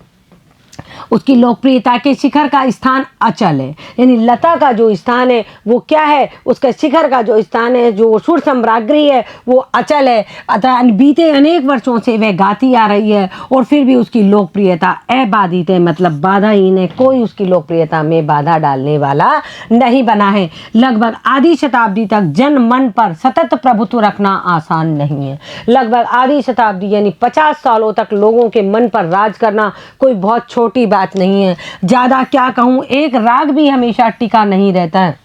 उसकी लोकप्रियता के शिखर का स्थान अचल है, यानी लता का जो स्थान है वो क्या है, उसका शिखर का जो स्थान है, जो सुर साम्राज्ञी है वो अचल है। अतः बीते अनेक वर्षों से वह गाती आ रही है और फिर भी उसकी लोकप्रियता अबाधित है, मतलब बाधाहीन है, कोई उसकी लोकप्रियता में बाधा डालने वाला नहीं बना है। लगभग आधी शताब्दी तक जन मन पर सतत प्रभुत्व रखना आसान नहीं है। लगभग आधी शताब्दी यानी 50 सालों तक लोगों के मन पर राज करना कोई बहुत छोटी बात नहीं है। ज़्यादा क्या कहूँ, एक राग भी हमेशा टिका नहीं रहता है।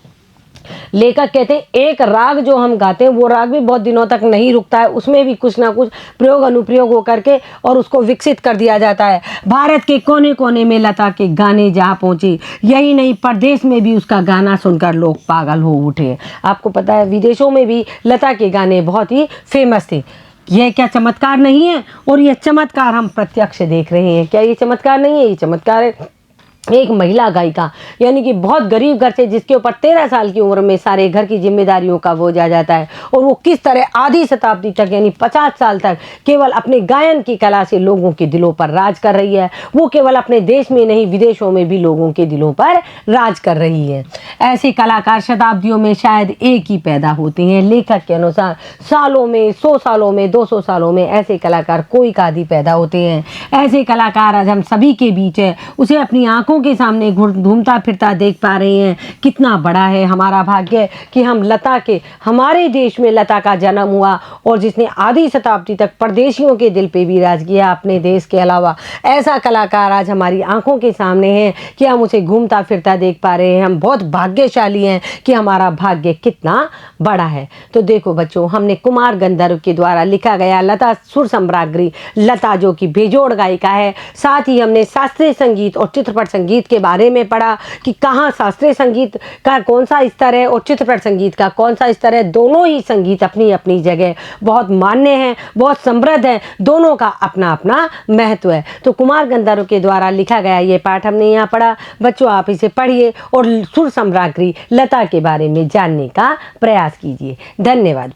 लेखक कहते हैं एक राग जो हम गाते हैं वो राग भी बहुत दिनों तक नहीं रुकता है, उसमें भी कुछ ना कुछ प्रयोग अनुप्रयोग हो करके और उसको विकसित कर दिया जाता है। भारत के कोने कोने में लता के गाने जहाँ पहुँचे, यही नहीं परदेश में भी उसका गाना सुनकर लोग पागल हो उठे। आपको पता है विदेशों में भी लता के गाने बहुत ही फेमस थे। यह क्या चमत्कार नहीं है? और यह चमत्कार हम प्रत्यक्ष देख रहे हैं। क्या ये चमत्कार नहीं है? ये चमत्कार है। एक महिला गायिका यानी कि बहुत गरीब घर से, जिसके ऊपर 13 साल की उम्र में सारे घर की जिम्मेदारियों का बोझ आ जाता है, और वो किस तरह आधी शताब्दी तक यानी 50 साल तक केवल अपने गायन की कला से लोगों के दिलों पर राज कर रही है। वो केवल अपने देश में नहीं विदेशों में भी लोगों के दिलों पर राज कर रही है। ऐसे कलाकार शताब्दियों में शायद एक ही पैदा होते हैं। लेखक के अनुसार सालों में, 100 सालों में, 200 सालों में ऐसे कलाकार कोई का आधी पैदा होते हैं। ऐसे कलाकार आज हम सभी के बीच है। उसे अपनी आंखों के सामने घूमता फिरता देख पा रहे हैं। कितना बड़ा है हमारा भाग्य कि हम लता के, हमारे देश में लता का जन्म हुआ, और जिसने आधी शताब्दी तक परदेशियों के दिल पे भी राज किया अपने देश के अलावा। ऐसा कलाकार आज हमारी आंखों के सामने है कि हम उसे घूमता फिरता देख पा रहे हैं। हम बहुत भाग्यशाली हैं कि हमारा भाग्य कितना बड़ा है। तो देखो बच्चों, हमने कुमार गंधर्व के द्वारा लिखा गया लता सुर सम्राज्ञी लता, जो कि बेजोड़ गायिका है। साथ ही हमने शास्त्रीय संगीत और चित्रपट संगीत के बारे में पढ़ा कि कहाँ शास्त्रीय संगीत का कौन सा स्तर है और चित्रपट संगीत का कौन सा स्तर है। दोनों ही संगीत अपनी अपनी जगह बहुत मान्य हैं, बहुत समृद्ध हैं, दोनों का अपना अपना महत्व है। तो कुमार गंधर्व के द्वारा लिखा गया ये पाठ हमने यहाँ पढ़ा। बच्चों, आप इसे पढ़िए और सुर सम्राज्ञी लता के बारे में जानने का प्रयास कीजिए। धन्यवाद।